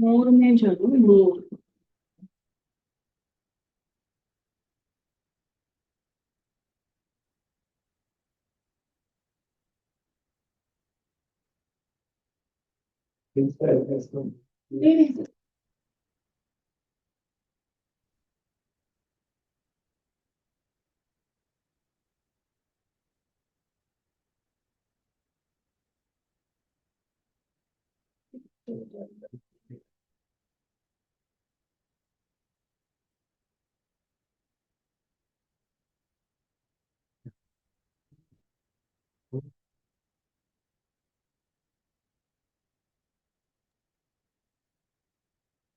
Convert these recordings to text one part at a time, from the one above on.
मोर में जरूर मोर। नहीं नहीं।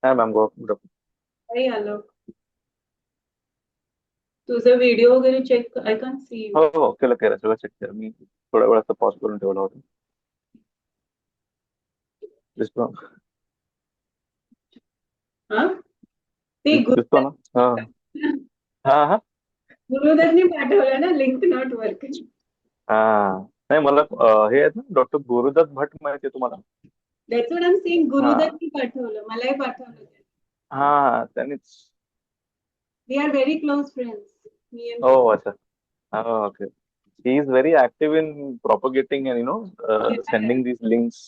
Hi ma'am go good. काही आलं तुझं व्हिडिओ वगैरे चेक आय कॅन सी हो यू. हो केलं केलं सगळं चेक केलं मी. थोड्या वेळाचा पॉज करून ठेवला होता. दिसतो. हा ते दिसतो ना. हा. हा हा. गुरुदासनी पाठवलं ना लिंक नॉट वर्क. हा. नाही मला हे आहेत ना डॉक्टर गुरुदत्त भट माहिती आहे तुम्हाला? That's what I am saying. हा गुरुदासनी पाठवलं, मलाही पाठवलं. हा त्यांनीच. We are very close friends, मी अँड हो गुरु. अच्छा. Okay. He is very active in propagating and sending these links.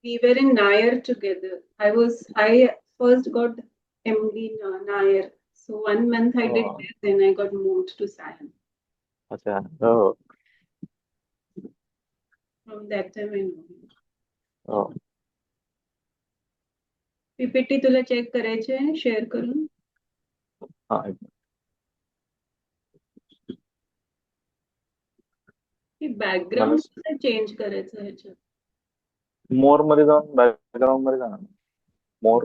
We were in Nair together. I first got MD Nair. So 1 month I did Oh, there, then I got moved to Sion. अच्छा. हो. From that time I know him. हो. PPT तुला check करायचे आहे share करून. हा. की मला बॅकग्राऊंड कसं चेंज करायचं ह्याच्यात. मोर मध्ये जाऊन बॅकग्राऊंड मध्ये जाणार. मोर.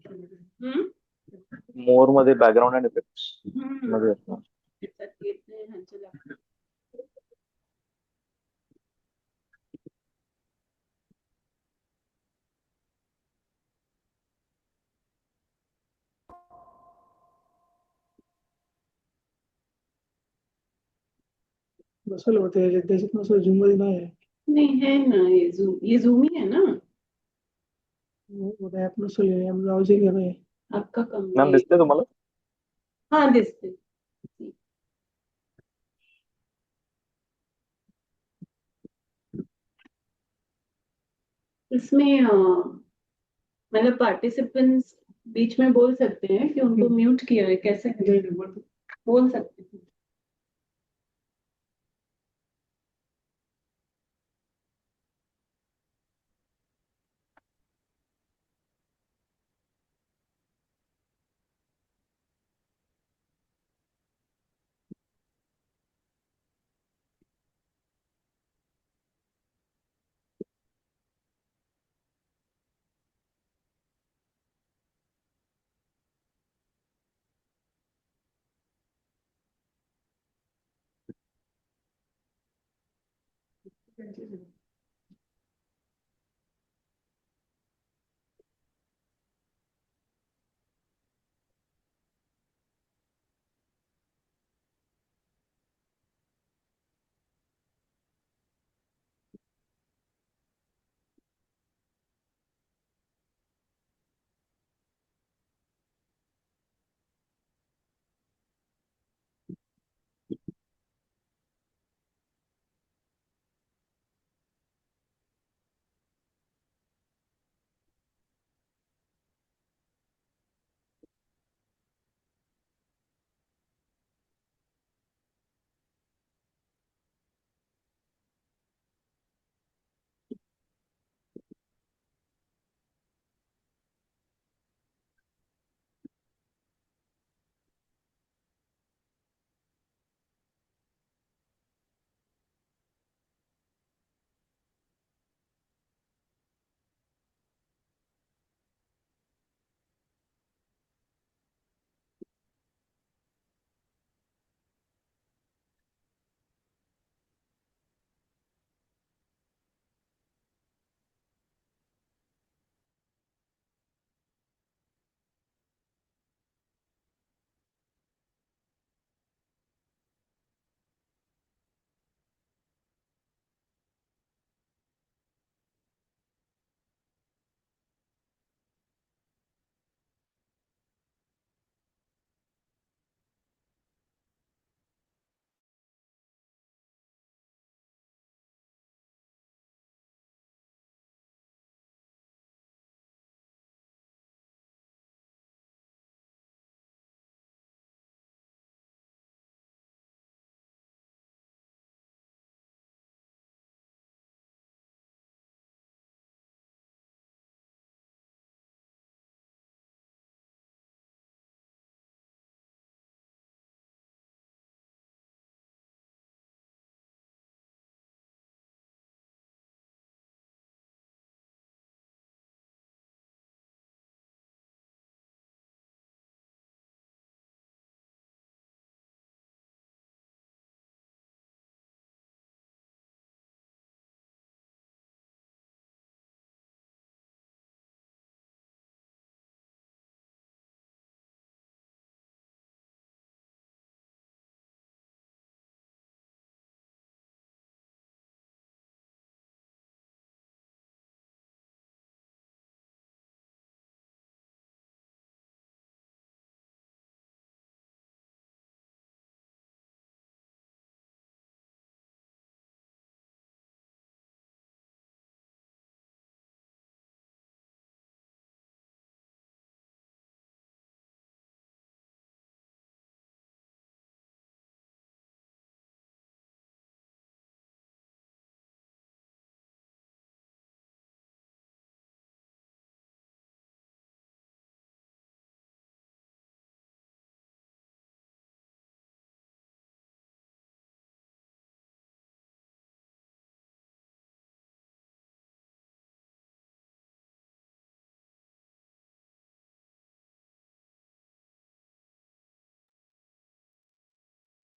हम्म? मोर मध्ये बॅकग्राऊंड अँड इफेक्ट्स हम्म. मध्ये असतो. त्याच्यात येत नाही ह्यांच्या लक्षात. बसल होते ह्याच्यात, त्याच्यात नसं झूम मध्ये नाही आहे. नहीं है ना, ये जूम ही है ना. ऍप नसेल, ब्राउझिंग आहे ना. आपका कम मॅम ये. दिसते तुम्हाला? हाँ दिसते. इसमें मतलब पार्टिसिपेंट्स बीच में बोल सकते हैं कि उनको म्यूट किया है, कैसे बोल सकते हैं.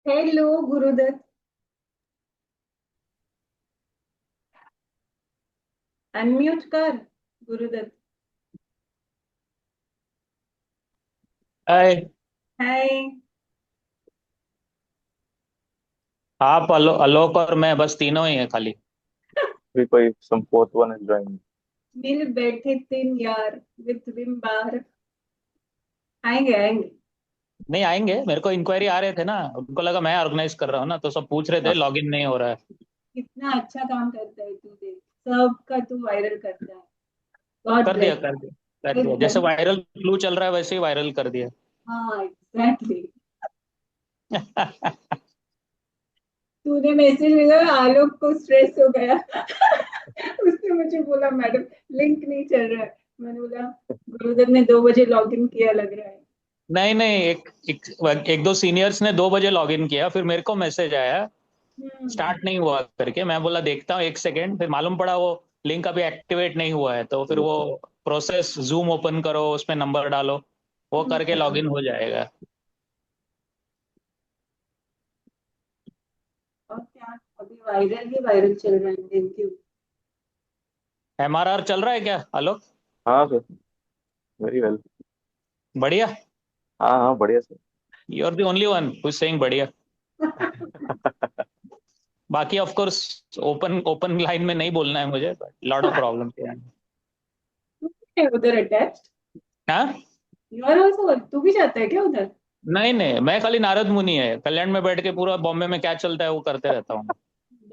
हेलो गुरुदत्त, अनम्यूट कर गुरुदत्त। हाय। हाय। आप आलोक और मैं बस तीनों ही हैं खाली। भी कोई some fourth one is joining. मिल बैठे तीन यार विद विम बार। आएंगे आएंगे। नहीं आएंगे, मेरे को इंक्वायरी आ रहे थे ना, उनको लगा मैं ऑर्गेनाइज कर रहा हूँ ना, तो सब पूछ रहे थे हाँ, लॉगिन नहीं हो रहा है। कितना अच्छा काम करता है तू, देख सबका तू वायरल करता है। गॉड कर दिया ब्लेस। कर दिया कर दिया, जैसे वायरल फ्लू चल रहा है वैसे ही वायरल कर दिया। हाँ एग्जैक्टली। तूने मैसेज भेजा, आलोक को स्ट्रेस हो गया। उसने मुझे बोला मैडम लिंक नहीं चल रहा है। मैंने बोला गुरुदत्त ने 2 बजे लॉग इन किया लग रहा है। नहीं नहीं, एक दो सीनियर्स ने 2 बजे लॉगिन किया, फिर मेरे को मैसेज आया हम्म। स्टार्ट नहीं हुआ करके। मैं बोला देखता हूँ एक सेकेंड, फिर मालूम पड़ा वो लिंक अभी एक्टिवेट नहीं हुआ है, तो फिर वो प्रोसेस जूम ओपन करो, उसमें नंबर डालो, वो करके हम्म। लॉगिन हो जाएगा। और क्या, अभी वायरल ही वायरल चल रहा है, थैंक यू। एमआरआर चल रहा है क्या आलोक? हाँ सर, वेरी वेल। बढ़िया। हाँ हाँ, बढ़िया sir. You are the only one who is saying बढ़िया। बाकी of course open open line में नहीं बोलना है मुझे, बट लॉट ऑफ प्रॉब्लम है। उधर अटैच्ड। हाँ। यू आर आल्सो, तू भी जाता है क्या उधर? नहीं नहीं, मैं खाली नारद मुनि है, कल्याण में बैठ के पूरा बॉम्बे में क्या चलता है वो करते रहता हूँ।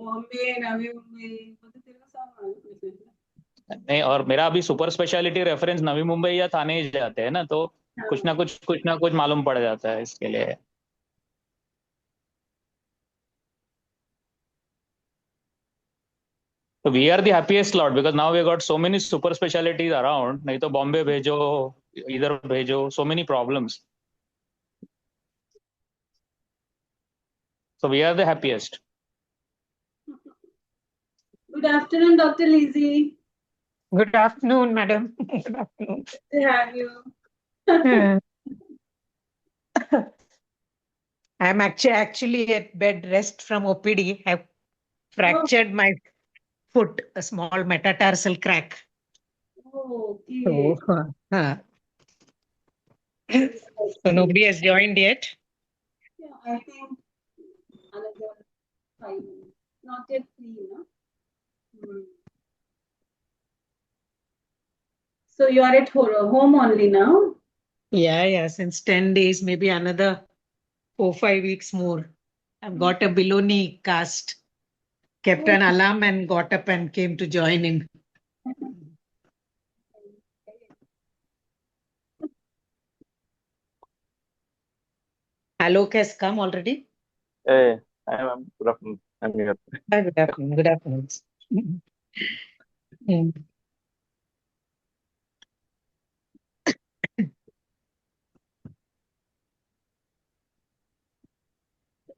बॉम्बे, नवी मुंबई, वो तो तेरे को सब मालूम है। नहीं, और मेरा अभी super speciality reference Navi Mumbai या थाने ही जाते हैं ना, तो हाँ। कुछ ना कुछ मालूम पड़ जाता है इसके लिए। तो we are the happiest lot because now we got so many super specialities around, नहीं तो बॉम्बे भेजो, इधर भेजो, so many problems. So we are the happiest. Good afternoon doctor Liji. Good afternoon, madam. Good afternoon. To have you. Uh, I'm actually at bed rest from OPD. I've Oh, fractured my foot, a small metatarsal crack. okay. So, so nobody has joined yet. Yeah, I think another 5 minutes. Not yet 3, no? Hmm. So you are at home only now? Yeah, since 10 days, maybe another 4, 5 weeks more. I've got a below knee cast, kept an alarm and got up and came to join him. Alok has come already. Hey, I'm good afternoon. I'm here. Good afternoon. Good afternoon. Hmm.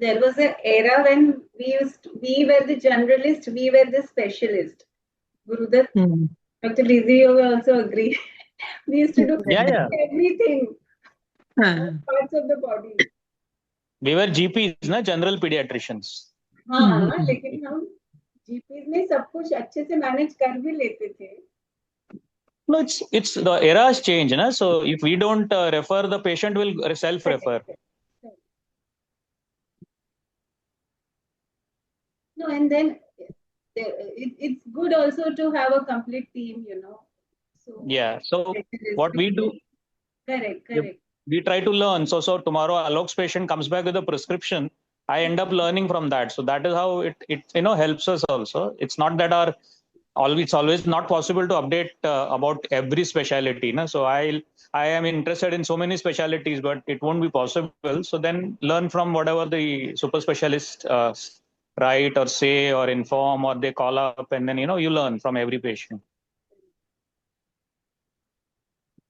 There was an era when we were the generalist, we were the specialist. Gurudat, Hmm. Dr. Lizzie, you will also agree. We used to do Yeah. everything, all हाँ. parts of the body. We were GPs ना, general paediatricians. हाँ, लेकिन हम GPs में सब कुछ अच्छे से मैनेज कर भी लेते थे। No, it's the era has changed, na. So if we don't refer, the patient will self-refer. No, and then it's good also to have a complete team, you know. So Yeah. So what we do, correct, if correct. we try to learn. So tomorrow Alok's patient comes back with a prescription, I end up learning from that. So that is how it helps us also. It's not that it's always not possible to update about every specialty, na. So I am interested in so many specialties, but it won't be possible. So then learn from whatever the super specialist write or say or inform, or they call up, and then you learn from every patient.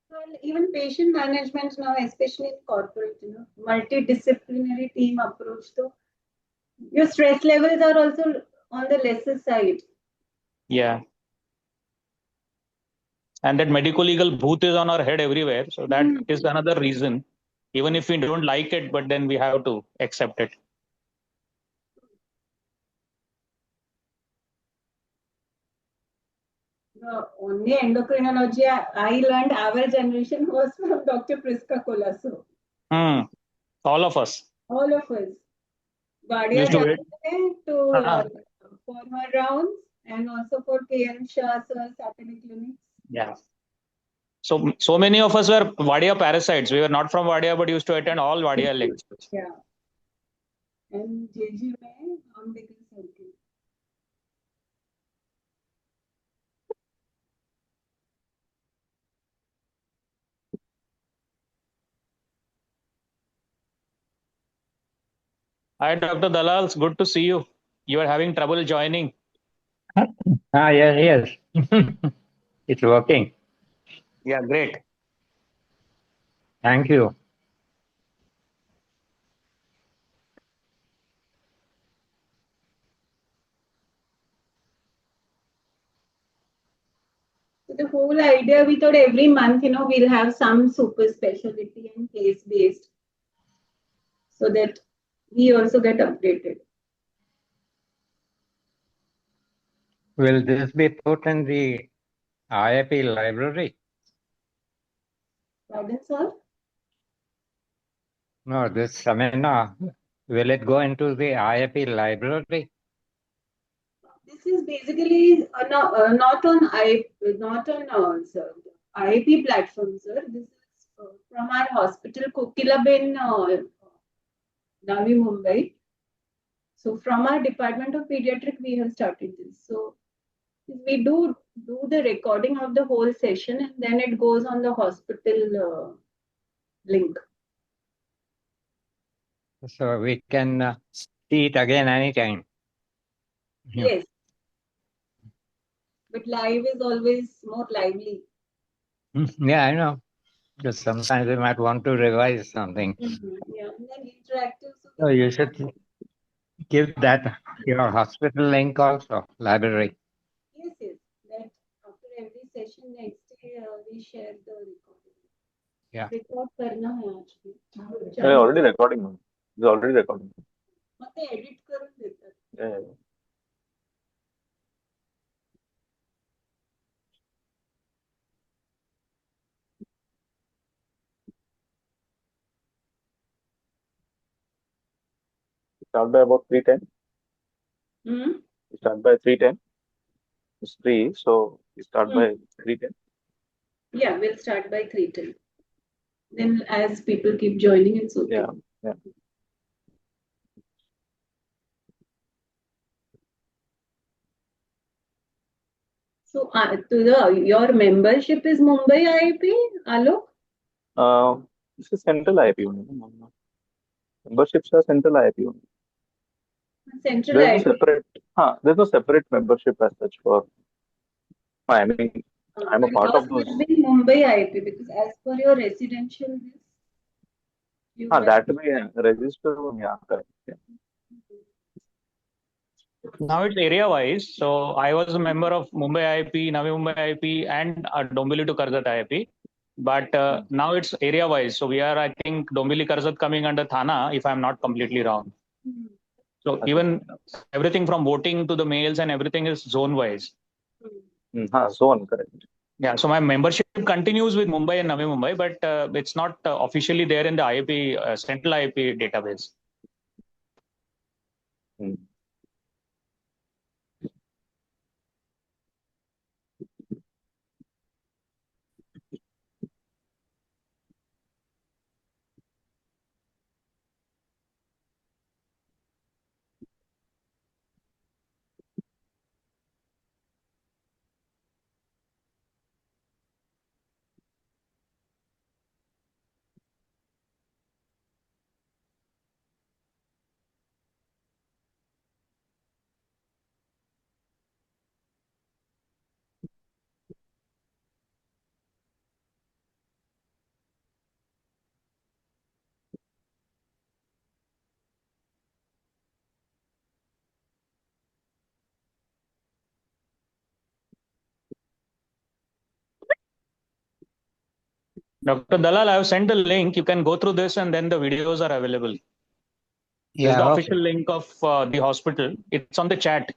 Well, even patient management now, especially in corporate, multidisciplinary team approach. So your stress levels are also on the lesser side. Yeah. And that medical legal booth is on our head everywhere. So that is another reason, even if we don't like it, but then we have to accept it. only endocrinology I learned our generation was from Dr. Priska Colasso. All of us. All of us. Vadia Used to wait. for her rounds and also for KN Shah sir Saturday clinics. Yeah. So many of us were Vadia parasites. We were not from Vadia, but used to attend all Vadia lectures. Yeah. And JG में हम देखते circle. Hi, Dr. Dalal. It's good to see you. You are having trouble joining. Yes. It's working. Yeah, great. Thank you. So the whole idea, we thought every month, we'll have some super specialty and case based, so that we also get updated. Will this be put in the IAP library? Pardon, sir? No, this seminar, will it go into the IAP library? This is basically not on sir, IIP platform, sir. This is from our hospital, Kokilab in Navi Mumbai. So from our Department of Pediatric, we have started this. So we do the recording of the whole session, and then it goes on the hospital link. So we can see it again anytime. Yes. But live is always more lively. Yeah, I know. Because sometimes we might want to revise something. Yeah, and then interactive. So you should give that your hospital link also, library. Yes. That after every session next day we share the recording. Yeah. Record करना है आज भी. Already recording. It's already recording. मतलब edit करून देतात. Yeah. Start by about 3:10. We start by 3:10. It's 3, so we start by 3:10. Yeah, we'll start by 3:10. Then as people keep joining, it's okay. Yeah. So your membership is Mumbai IIP, Alok? This is central IIP only. Memberships are central IIP only. Central There's IIP. there's no separate membership as such for. I mean, I'm a part of those. Yours would be Mumbai IIP because as per your residential list, That way register. Yeah, correct. Yeah. Now it's area wise. So I was a member of Mumbai IIP, Navi Mumbai IIP, and Dombili to Karzat IIP. But now it's area wise. So we are, I think, Dombili Karzat coming under Thana, if I'm not completely wrong. So even everything from voting to the mails and everything is zone wise. Zone, correct. Yeah, so my membership continues with Mumbai and Navi Mumbai, but it's not officially there in the IIP, central IIP database. Dr. Dalal, I have sent the link. You can go through this and then the videos are available. This is the official link of the hospital. It's on the chat.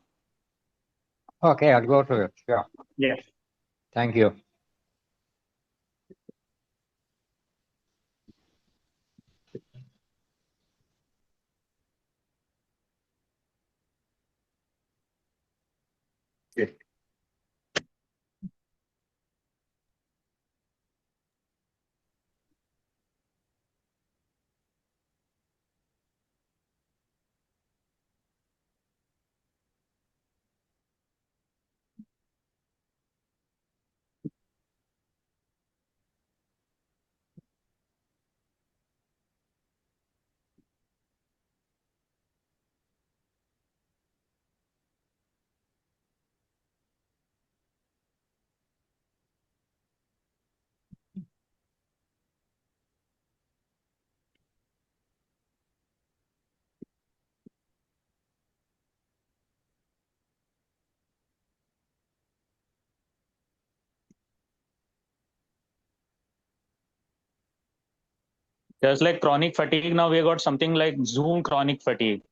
Okay, I'll go to it. Yeah. Yes. Thank you. Just like chronic fatigue, now we got something like Zoom chronic fatigue.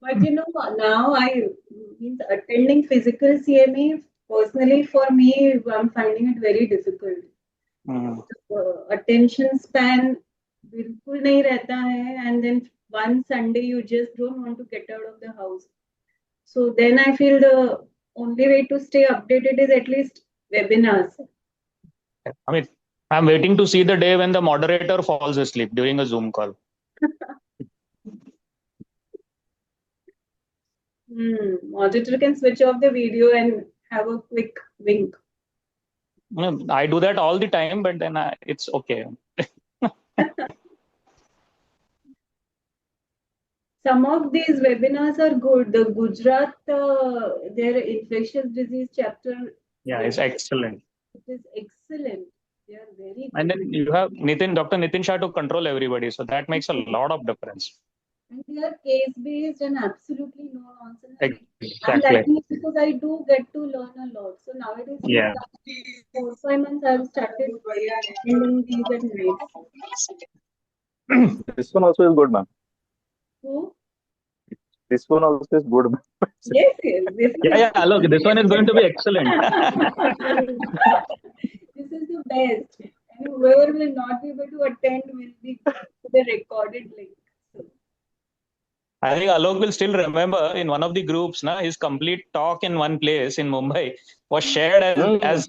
But now means attending physical CME, personally for me, I'm finding it very difficult. Attention span बिल्कुल नहीं रहता है, and then one Sunday you just don't want to get out of the house. So then I feel the only way to stay updated is at least webinars. I mean, I'm waiting to see the day when the moderator falls asleep during a Zoom call. Moderator can switch off the video and have a quick wink. I do that all the time, but then it's okay. Some of these webinars are good. The Gujarat, their infectious disease chapter. Yeah, it's excellent. It is excellent. They are very good. And then you have Dr. Nitin Shah to control everybody. So that makes a lot of difference. And they are case-based and absolutely no nonsense. Exactly. I'm liking it because I do get to learn a lot. So nowadays, yeah, 4-5 months, I've started attending these at night. This one also is good, ma'am. Who? This one also is good, ma'am. Yes, yes. Yeah. Look, this one is going to be excellent. This is the best. And whoever will not be able to attend will be the recorded link. I think Alok will still remember in one of the groups, his complete talk in one place in Mumbai was shared as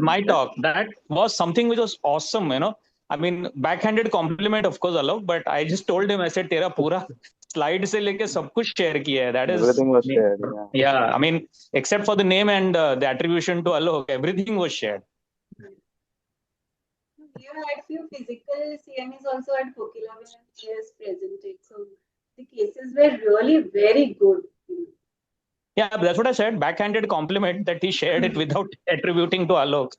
my talk. That was something which was awesome, I mean, backhanded compliment, of course, Alok, but I just told him, I said, Tera pura slide se leke sab kuch share kiya hai. That is, everything was shared. Yeah, I mean, except for the name and the attribution to Alok, everything was shared. You had few physical CMEs also at Kokila when PS presented. So the cases were really very good. Yeah, that's what I said. Backhanded compliment that he shared it without attributing to Alok.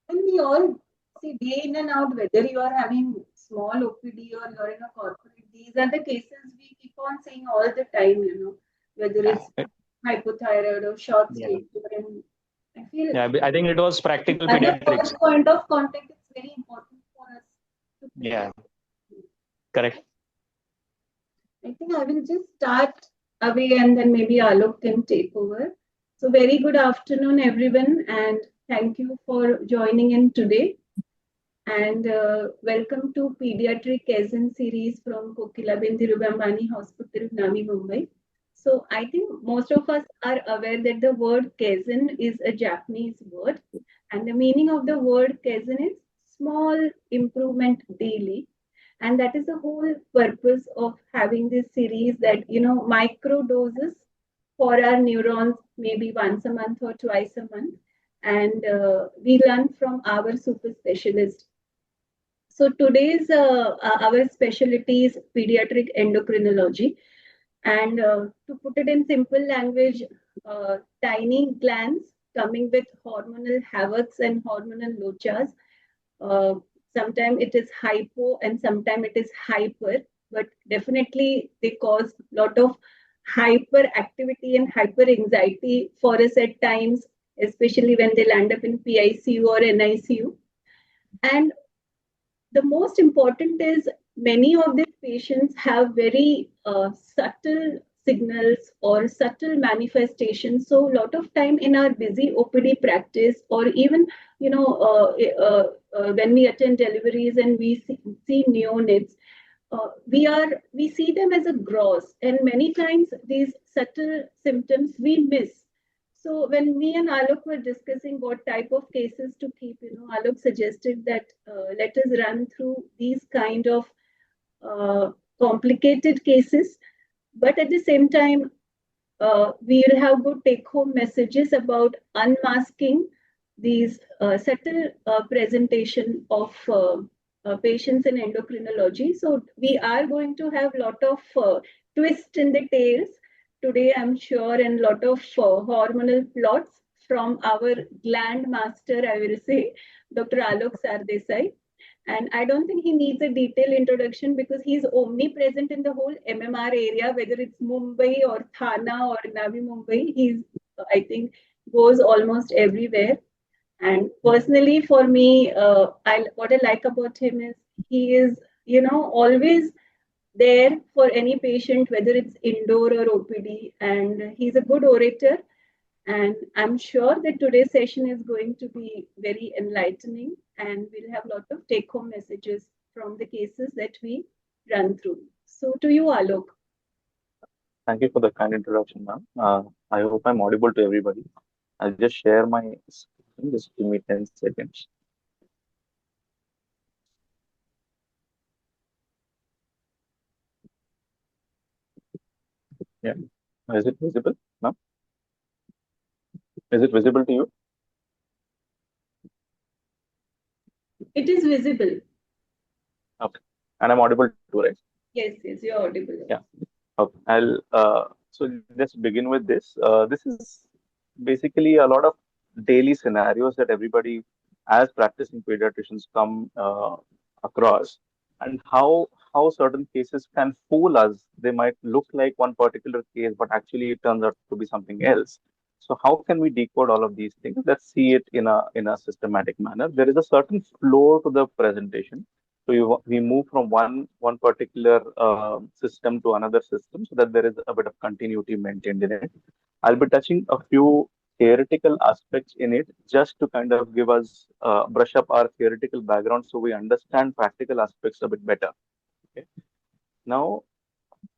And we all see day in and out, whether you are having small OPD or you're in a corporate, these are the cases we keep on seeing all the time, whether it's hypothyroid or short stature. And I feel I think it was practical as pediatrics. a first point of contact, it's very important for us. Yeah, correct. I think I will just start away and then maybe Alok can take over. So very good afternoon, everyone, and thank you for joining in today. And welcome to Pediatric Kaizen series from Kokilabin Dhirubhai Hospital, Navi Mumbai. So I think most of us are aware that the word Kaizen is a Japanese word, and the meaning of the word Kaizen is small improvement daily. And that is the whole purpose of having this series, that micro doses for our neurons, maybe once a month or twice a month, and we learn from our super specialist. So today's our specialty is pediatric endocrinology, and to put it in simple language, tiny glands coming with hormonal havocs and hormonal lochas. Sometimes it is hypo and sometimes it is hyper, but definitely they cause a lot of hyperactivity and hyper anxiety for us at times, especially when they land up in PICU or NICU. And the most important is many of these patients have very subtle signals or subtle manifestations. So a lot of time in our busy OPD practice, or even when we attend deliveries and we see neonates, we see them as a gross, and many times these subtle symptoms we miss. So when me and Alok were discussing what type of cases to keep, Alok suggested that let us run through these kind of uh, complicated cases, but at the same time, we will have good take-home messages about unmasking these subtle presentation of patients in endocrinology. So we are going to have a lot of twist in the tails today, I'm sure, and lot of hormonal plots from our gland master, I will say, Dr. Alok Sardesai. And I don't think he needs a detailed introduction because he's omnipresent in the whole MMR area, whether it's Mumbai or Thana or Navi Mumbai. He's, I think, goes almost everywhere. And personally, for me, what I like about him is he is, always there for any patient, whether it's indoor or OPD. And he's a good orator. And I'm sure that today's session is going to be very enlightening, and we'll have a lot of take-home messages from the cases that we run through. So to you, Alok. Thank you for the kind introduction, ma'am. I hope I'm audible to everybody. I'll just share my screen. Just give me 10 seconds. Yeah. Is it visible, ma'am? Is it visible to you? It is visible. Okay. And I'm audible too, right? Yes, you're audible. Yeah. Okay. So let's begin with this. This is basically a lot of daily scenarios that everybody, as practicing pediatricians, come across, and how certain cases can fool us. They might look like one particular case, but actually it turns out to be something else. So how can we decode all of these things? Let's see it in a systematic manner. There is a certain flow to the presentation. So we move from one particular system to another system so that there is a bit of continuity maintained in it. I'll be touching a few theoretical aspects in it just to kind of give us brush up our theoretical background so we understand practical aspects a bit better. Okay. Now,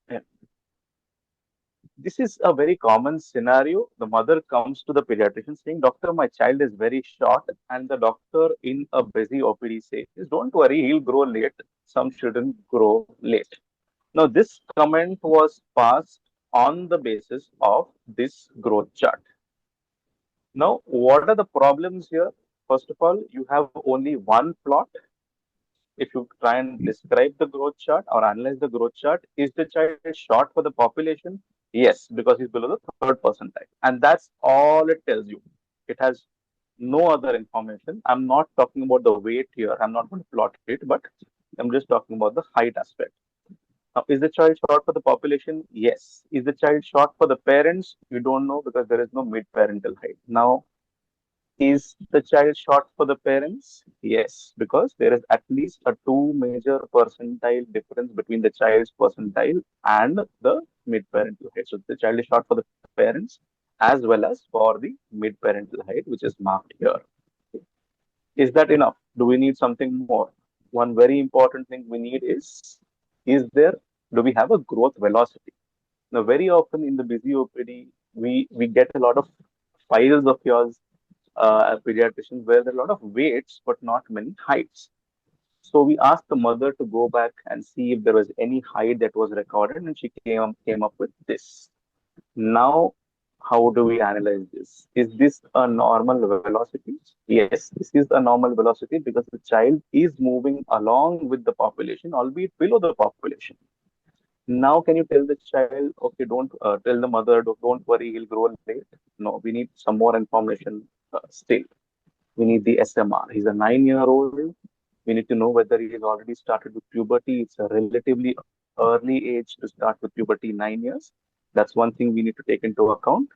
yeah, this is a very common scenario. The mother comes to the pediatrician saying, "Doctor, my child is very short," and the doctor in a busy OPD says, "Don't worry, he'll grow late. Some children grow late." Now, this comment was passed on the basis of this growth chart. Now, what are the problems here? First of all, you have only one plot. If you try and describe the growth chart or analyze the growth chart, is the child short for the population? Yes, because he's below the third percentile. And that's all it tells you. It has no other information. I'm not talking about the weight here. I'm not going to plot it, but I'm just talking about the height aspect. Now, is the child short for the population? Yes. Is the child short for the parents? You don't know because there is no mid-parental height. Now, is the child short for the parents? Yes, because there is at least a two major percentile difference between the child's percentile and the mid-parental height. So the child is short for the parents as well as for the mid-parental height, which is marked here. Is that enough? Do we need something more? One very important thing we need do we have a growth velocity? Now, very often in the busy OPD, we get a lot of files of yours pediatricians where there are a lot of weights but not many heights. So we asked the mother to go back and see if there was any height that was recorded, and she came up with this. Now, how do we analyze this? Is this a normal velocity? Yes, this is a normal velocity because the child is moving along with the population, albeit below the population. Now, can you tell the child, okay, don't tell the mother, don't worry, he'll grow late? No, we need some more information still. We need the SMR. He's a 9-year-old. We need to know whether he has already started with puberty. It's a relatively early age to start with puberty, 9 years. That's one thing we need to take into account.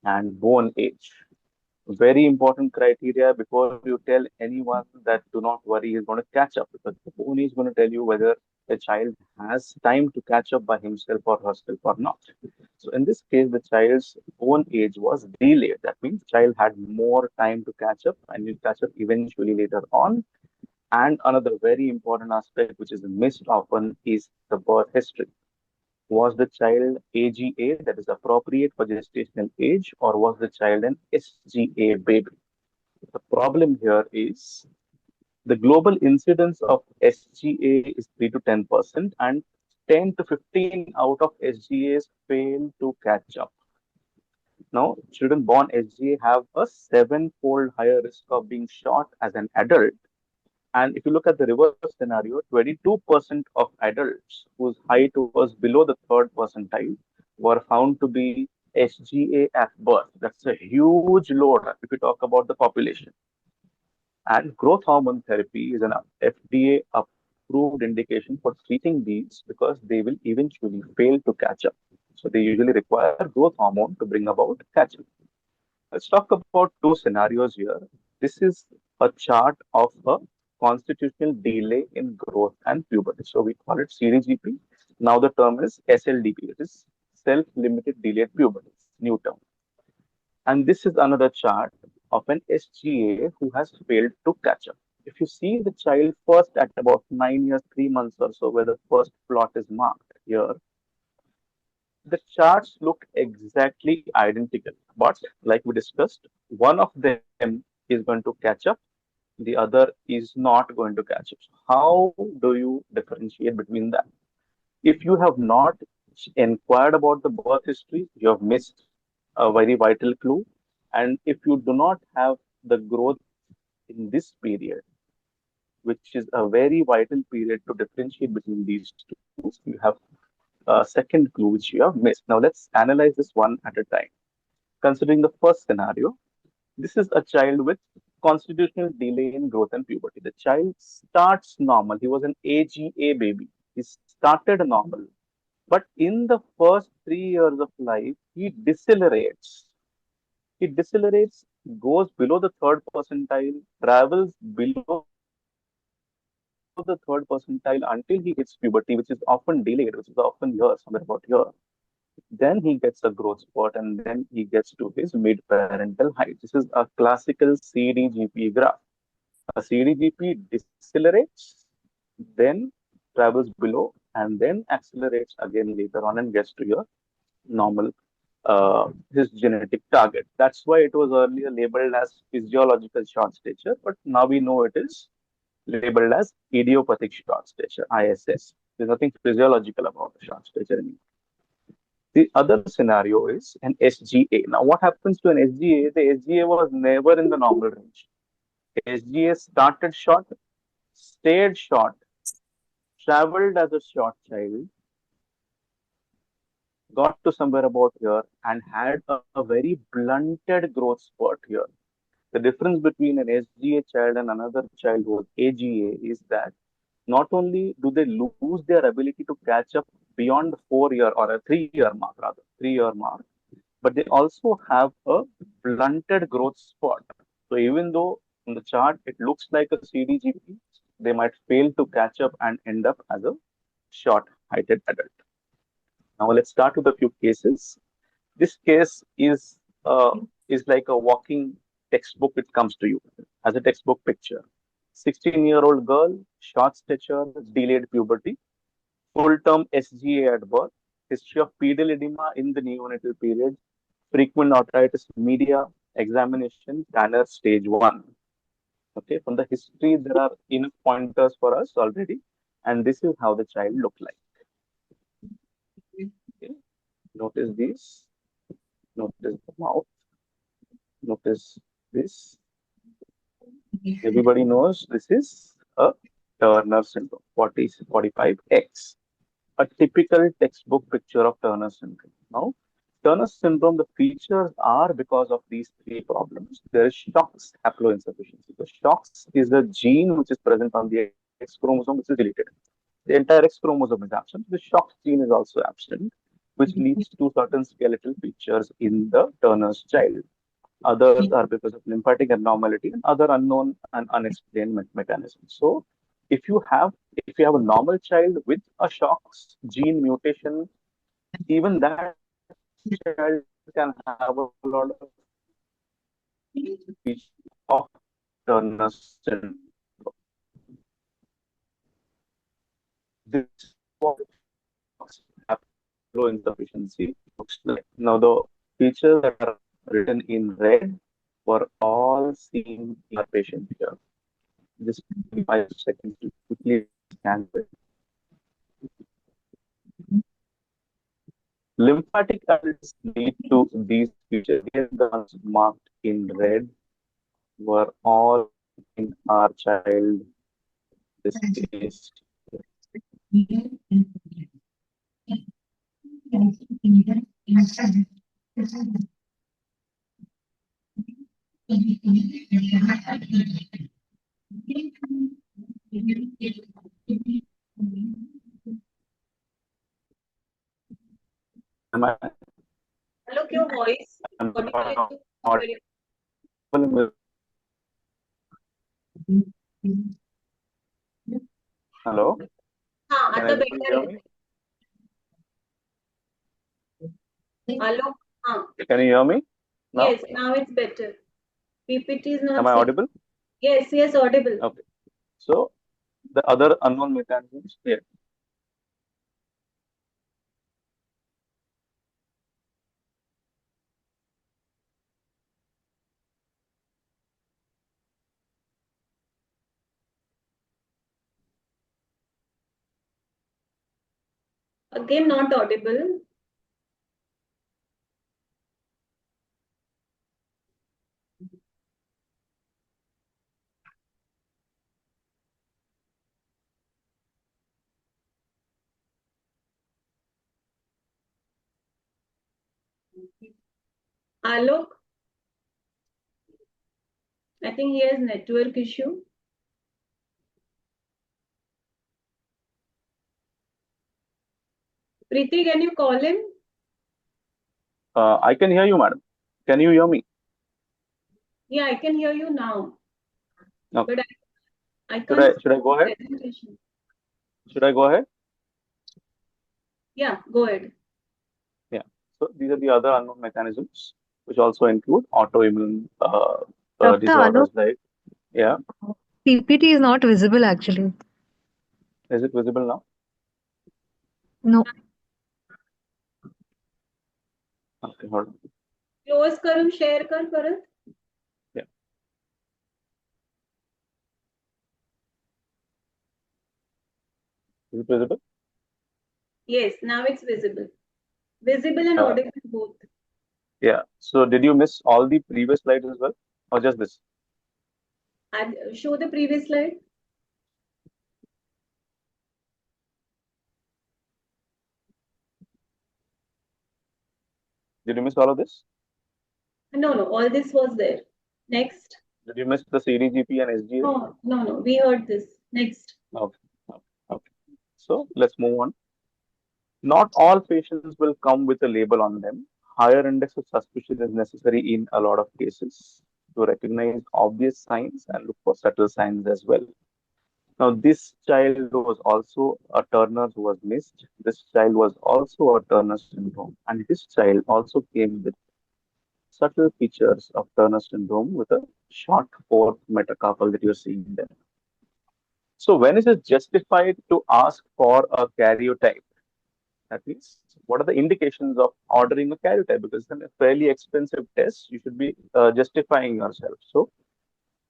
And bone age. Very important criteria before you tell anyone that do not worry, he's going to catch up, because the bone is going to tell you whether a child has time to catch up by himself or herself or not. So in this case, the child's own age was delayed. That means child had more time to catch up and will catch up eventually later on. And another very important aspect which is missed often is the birth history. Was the child AGA, that is appropriate for gestational age, or was the child an SGA baby? The problem here is the global incidence of SGA is 3 to 10%, and 10 to 15 out of SGAs fail to catch up. Now, children born SGA have a seven-fold higher risk of being shot as an adult. And if you look at the reverse scenario, 22% of adults whose height was below the third percentile were found to be SGA at birth. That's a huge load if you talk about the population. And growth hormone therapy is an FDA approved indication for treating these because they will eventually fail to catch up. So they usually require growth hormone to bring about catch up. Let's talk about two scenarios here. This is a chart of a constitutional delay in growth and puberty. So we call it CDGP. Now the term is SLDP, it is self-limited delayed puberty, new term. And this is another chart of an SGA who has failed to catch up. If you see the child first at about 9 years, 3 months or so, where the first plot is marked here, the charts look exactly identical. But like we discussed, one of them is going to catch up, the other is not going to catch up. So how do you differentiate between that? If you have not inquired about the birth history, you have missed a very vital clue. And if you do not have the growth in this period, which is a very vital period to differentiate between these two, you have a second clue which you have missed. Now let's analyze this one at a time. Considering the first scenario, this is a child with constitutional delay in growth and puberty. The child starts normal. He was an AGA baby. He started normal. But in the first 3 years of life, he decelerates. He decelerates, goes below the third percentile, travels below the third percentile until he hits puberty, which is often delayed, which is often years, somewhere about year. Then he gets a growth spurt and then he gets to his mid-parental height. This is a classical CDGP graph. A CDGP decelerates, then travels below, and then accelerates again later on and gets to your normal, his genetic target. That's why it was earlier labeled as physiological short stature, but now we know it is labeled as idiopathic short stature, ISS. There's nothing physiological about the short stature anymore. The other scenario is an SGA. Now, what happens to an SGA? The SGA was never in the normal range. SGA started short, stayed short, traveled as a short child, got to somewhere about here, and had a very blunted growth spurt here. The difference between an SGA child and another child who was AGA is that not only do they lose their ability to catch up beyond the 4 year or a 3 year mark, rather, 3 year mark, but they also have a blunted growth spurt. So even though in the chart it looks like a CDGP, they might fail to catch up and end up as a short-heighted adult. Now let's start with a few cases. This case is like a walking textbook. It comes to you as a textbook picture. 16-year-old girl, short stature, delayed puberty, full-term SGA at birth, history of pedal edema in the neonatal period, frequent otitis media, examination, Tanner stage 1. Okay, from the history, there are enough pointers for us already, and this is how the child looked like. Okay. Notice this, notice the mouth, notice this. Everybody knows this is a Turner syndrome, 45X, a typical textbook picture of Turner syndrome. Now, Turner syndrome, the features are because of these three problems. There is SHOX haploinsufficiency. The SHOX is a gene which is present on the X chromosome, which is deleted. The entire X chromosome is absent. The SHOX gene is also absent, which leads to certain skeletal features in the Turner's child. Others are because of lymphatic abnormality and other unknown and unexplained mechanisms. So if you have a normal child with a SHOX gene mutation, even that child can have a lot of features of Turner syndrome. This is what haploinsufficiency looks like. Now, the features that are written in red were all seen in our patient here. Just 5 seconds to quickly scan it. Lymphatic adults lead to these features. Again, the ones marked in red were all in our child. This case. Am I? Look, your voice. Am Audible I is not very. Hello? हाँ, Can आता anybody better hear है. me? Hello? हाँ. Can you hear me now? Yes, now it's better. PPT is not Am I seen. audible? Yes, yes, audible. Okay. So the other unknown mechanisms here. Again, not audible. Alok, I think he has network issue. Preeti, can you call him? I can hear you, madam. Can you hear me? Yeah, I can hear you now. Okay. But I can't Should I go ahead? presentation. Should I go ahead? Yeah, go ahead. Yeah. So these are the other unknown mechanisms, which also include autoimmune Dr. disorders Alok, like, yeah. PPT is not visible actually. Is it visible now? No. Okay, hold on. Close करूँ, share कर परत. Yeah. Is it visible? Yes, now it's visible. Visible and audible both. Yeah. So did you miss all the previous slides as well, or just this? And show the previous slide. Did you miss all of this? No, no, all this was there. Next. Did you miss the CDGP and SGA? No, no, no. We heard this. Next. Okay. Okay. So let's move on. Not all patients will come with a label on them. Higher index of suspicion is necessary in a lot of cases to recognize obvious signs and look for subtle signs as well. Now, this child was also a Turner who was missed. This child was also a Turner syndrome, and this child also came with subtle features of Turner syndrome with a short fourth metacarpal that you're seeing there. So, when is it justified to ask for a karyotype? That means, what are the indications of ordering a karyotype? Because it's a fairly expensive test, you should be justifying yourself. So,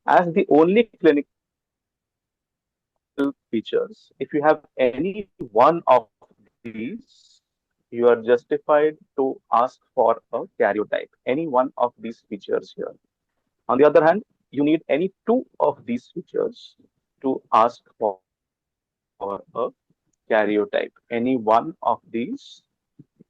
as the only clinical features, if you have any one of these, you are justified to ask for a karyotype, any one of these features here. On the other hand, you need any two of these features to ask for a karyotype, any one of these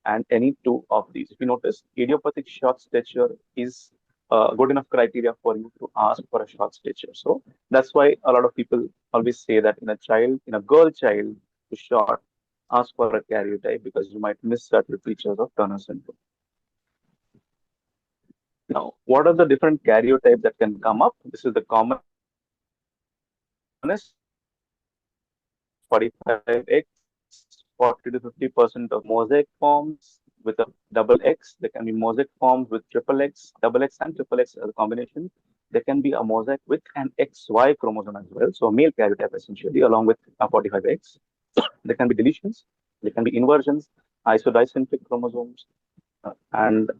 and any two of these. If you notice, idiopathic short stature is good enough criteria for you to ask for a short stature. So that's why a lot of people always say that in a girl child who's short, ask for a karyotype because you might miss certain features of Turner syndrome. Now, what are the different karyotypes that can come up? This is the commonest 45X, 40 to 50% of mosaic forms with a double X. There can be mosaic forms with triple X, double X and triple X as a combination. There can be a mosaic with an XY chromosome as well. So a male karyotype essentially along with a 45X. There can be deletions, there can be inversions, isodicentric chromosomes, and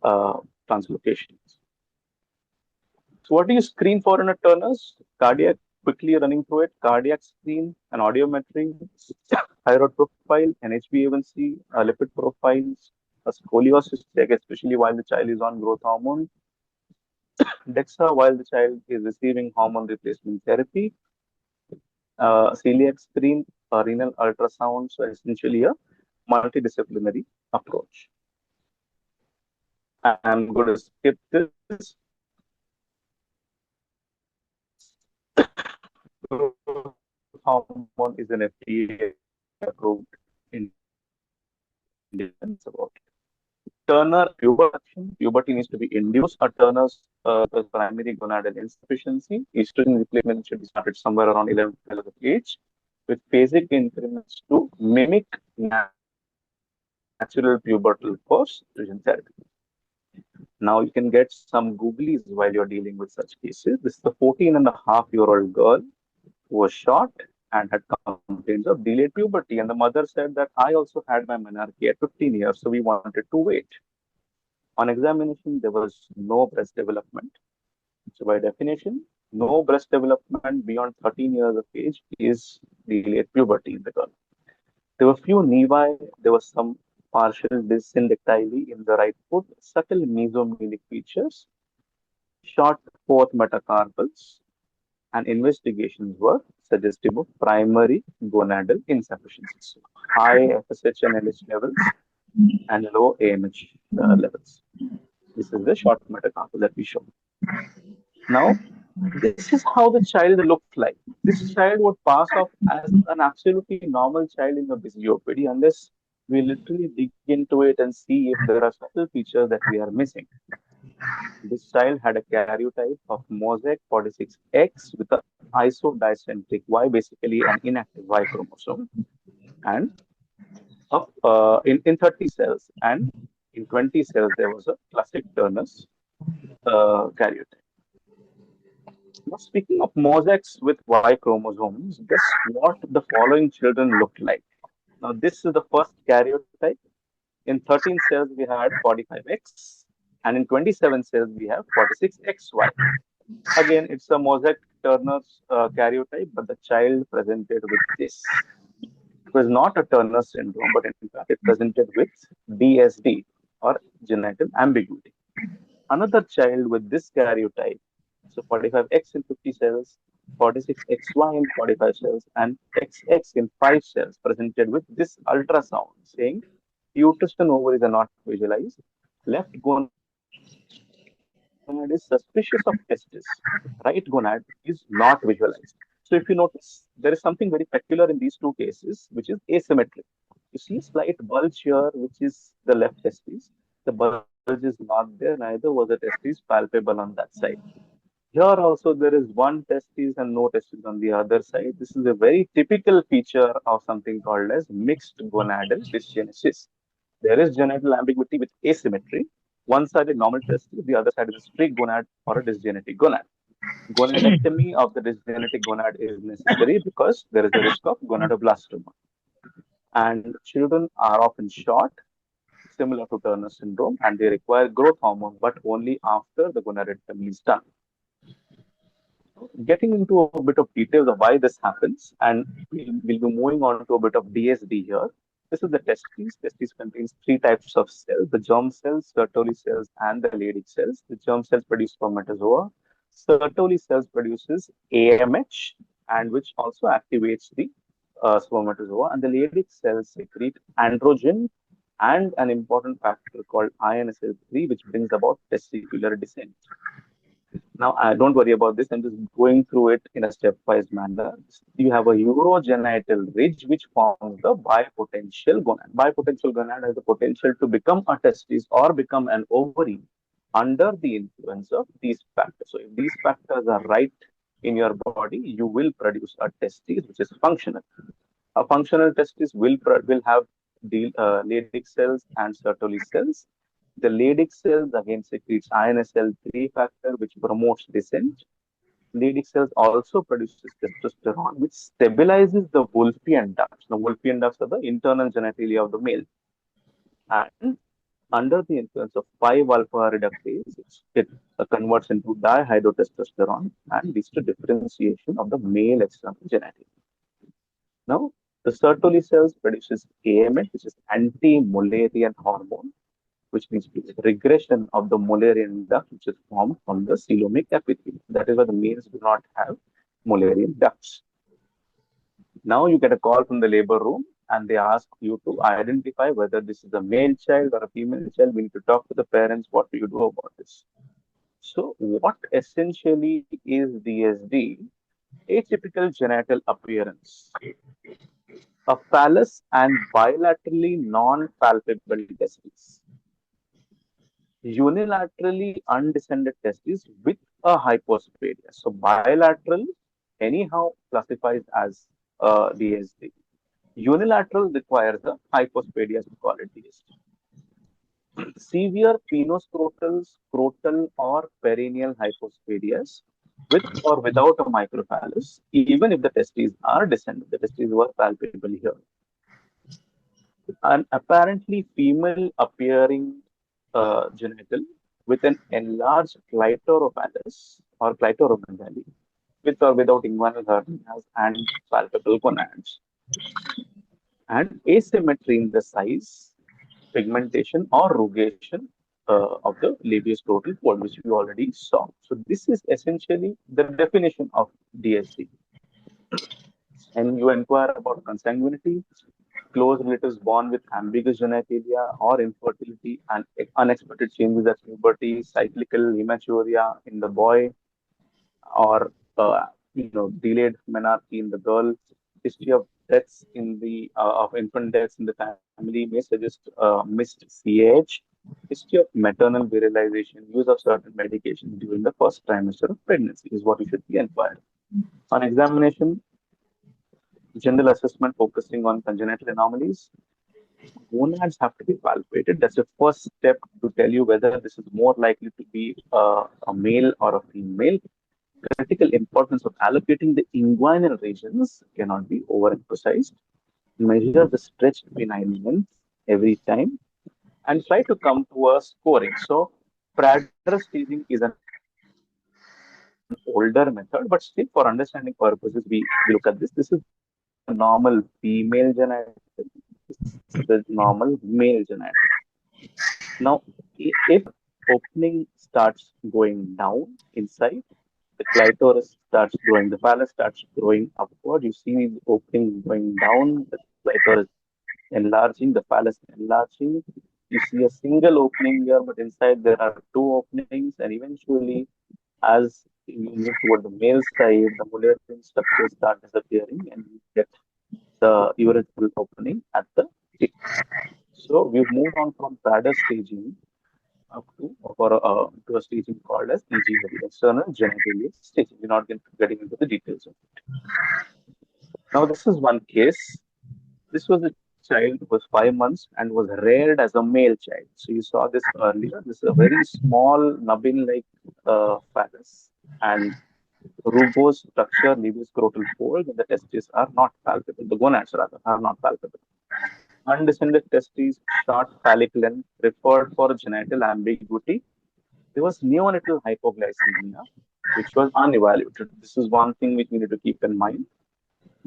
translocations. So what do you screen for in a Turner's? Cardiac, quickly running through it, cardiac screen, an audiometry, thyroid profile, an HbA1c, lipid profiles, a scoliosis check, especially while the child is on growth hormone, DEXA while the child is receiving hormone replacement therapy, celiac screen, renal ultrasound, so essentially a multidisciplinary approach. I'm going to skip this. Hormone is an FDA approved independence about it. Turner puberty. Puberty needs to be induced. A Turner's primary gonadal insufficiency. Estrogen replacement should be started somewhere around 11 12 of age, with phasic increments to mimic natural pubertal course estrogen therapy. Now you can get some googlies while you're dealing with such cases. This is a 14-and-a-half-year-old girl who was shot and had complaints of delayed puberty. And the mother said that I also had my menarche at 15 years, so we wanted to wait. On examination, there was no breast development. So by definition, no breast development beyond 13 years of age is delayed puberty in the girl. There were few nevi, there was some partial dyssyndactyly in the right foot, subtle mesomelic features, short fourth metacarpals, and investigations were suggestive of primary gonadal insufficiency. So high FSH and LH levels and low AMH levels. This is the short metacarpal that we show. Now, this is how the child looked like. This child would pass off as an absolutely normal child in the BCOPD unless we literally dig into it and see if there are subtle features that we are missing. This child had a karyotype of mosaic 46X with an isodicentric Y, basically an inactive Y chromosome, and in 30 cells, and in 20 cells there was a classic Turner's karyotype. Now, speaking of mosaics with Y chromosomes, guess what the following children looked like? Now, this is the first karyotype. In 13 cells, we had 45X, and in 27 cells, we have 46XY. Again, it's a mosaic Turner's karyotype, but the child presented with this. It was not a Turner syndrome, but in fact, it presented with DSD or genital ambiguity. Another child with this karyotype, so 45X in 50 cells, 46XY in 45 cells, and XX in 5 cells, presented with this ultrasound saying uterus and ovaries are not visualized, left gonad is suspicious of testis, right gonad is not visualized. So if you notice, there is something very peculiar in these two cases, which is asymmetric. You see a slight bulge here, which is the left testis. The bulge is not there, neither was the testis palpable on that side. Here also there is one testis and no testis on the other side. This is a very typical feature of something called as mixed gonadal dysgenesis. There is genital ambiguity with asymmetry. One side is normal testis, the other side is a streak gonad or a dysgenetic gonad. Gonadectomy of the dysgenetic gonad is necessary because there is a risk of gonadoblastoma. And children are often short, similar to Turner syndrome, and they require growth hormone, but only after the gonadectomy is done. Getting into a bit of details of why this happens, and we'll be moving on to a bit of DSD here. This is the testes. Testes contains three types of cells: the germ cells, Sertoli cells, and the Leydig cells. The germ cells produce spermatozoa. Sertoli cells produces AMH, and which also activates the spermatozoa. And the Leydig cells secrete androgen and an important factor called INSL3, which brings about testicular descent. Now, don't worry about this. I'm just going through it in a stepwise manner. You have a urogenital ridge, which forms the bipotential gonad. Bipotential gonad has the potential to become a testis or become an ovary under the influence of these factors. So if these factors are right in your body, you will produce a testis which is functional. A functional testis will have the Leydig cells and Sertoli cells. The Leydig cells again secretes INSL3 factor, which promotes descent. Leydig cells also produces testosterone, which stabilizes the Wolffian ducts. The Wolffian ducts are the internal genitalia of the male. And under the influence of 5-alpha reductase, it converts into dihydrotestosterone and leads to differentiation of the male external genitalia. Now, the Sertoli cells produces AMH, which is anti-Mullerian hormone, which means regression of the Mullerian duct, which is formed from the coelomic epithelium. That is why the males do not have Mullerian ducts. Now you get a call from the labor room and they ask you to identify whether this is a male child or a female child. We need to talk to the parents. What do you do about this? So what essentially is DSD? Atypical genital appearance. A phallus and bilaterally non-palpable testes. Unilaterally undescended testes with a hypospadia. So bilateral anyhow classifies as DSD. Unilateral requires a hypospadia to call it DSD. Severe penoscrotal, scrotal, or perineal hypospadias with or without a microphallus, even if the testes are descended, the testes were palpable here. An apparently female appearing genital with an enlarged clitorophallus or clitoromegaly with or without inguinal hernias and palpable gonads. And asymmetry in the size, pigmentation, or rugation of the labioscrotal fold, which we already saw. So this is essentially the definition of DSD. And you inquire about consanguinity, close relatives born with ambiguous genitalia or infertility and unexpected changes at puberty, cyclical hematuria in the boy, or delayed menarche in the girl. History of deaths in the of infant deaths in the family may suggest missed CAH. History of maternal virilization, use of certain medications during the first trimester of pregnancy is what you should be inquired. On examination, general assessment focusing on congenital anomalies. Gonads have to be palpated. That's the first step to tell you whether this is more likely to be a male or a female. Critical importance of allocating the inguinal regions cannot be overemphasized. Measure the stretch between lengths every time and try to come to a scoring. So, Prader staging is an older method, but still for understanding purposes, we look at this. This is the normal female genital. This is the normal male genital. Now, if opening starts going down inside, the clitoris starts growing, the phallus starts growing upward. You see the opening going down, the clitoris enlarging, the phallus enlarging. You see a single opening here, but inside there are two openings, and eventually, as you move toward the male side, the Mullerian structures start disappearing, and you get the urethral opening at the tip. So we've moved on from Prader staging up to a staging called as EGW, external genitalia staging. We're not getting into the details of it. Now, this is one case. This was a child who was 5 months and was reared as a male child. So you saw this earlier. This is a very small nubbin-like phallus and rugose structure, labioscrotal fold, and the testes are not palpable. The gonads rather are not palpable. Undescended testes, short phallic length, referred for genital ambiguity. There was neonatal hypoglycemia, which was unevaluated. This is one thing which we need to keep in mind.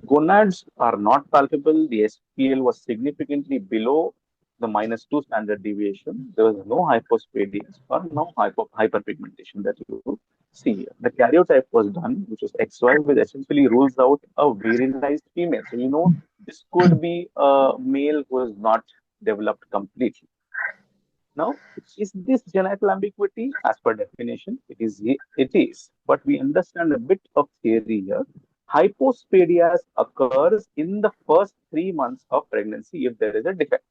Gonads are not palpable. The SPL was significantly below the -2 standard deviation. There was no hypospadia or no hyperpigmentation that you see here. The karyotype was done, which was XY, which essentially rules out a virilized female. So, this could be a male who is not developed completely. Now, is this genital ambiguity? As per definition, it is. But we understand a bit of theory here. Hypospadias occurs in the first 3 months of pregnancy if there is a defect.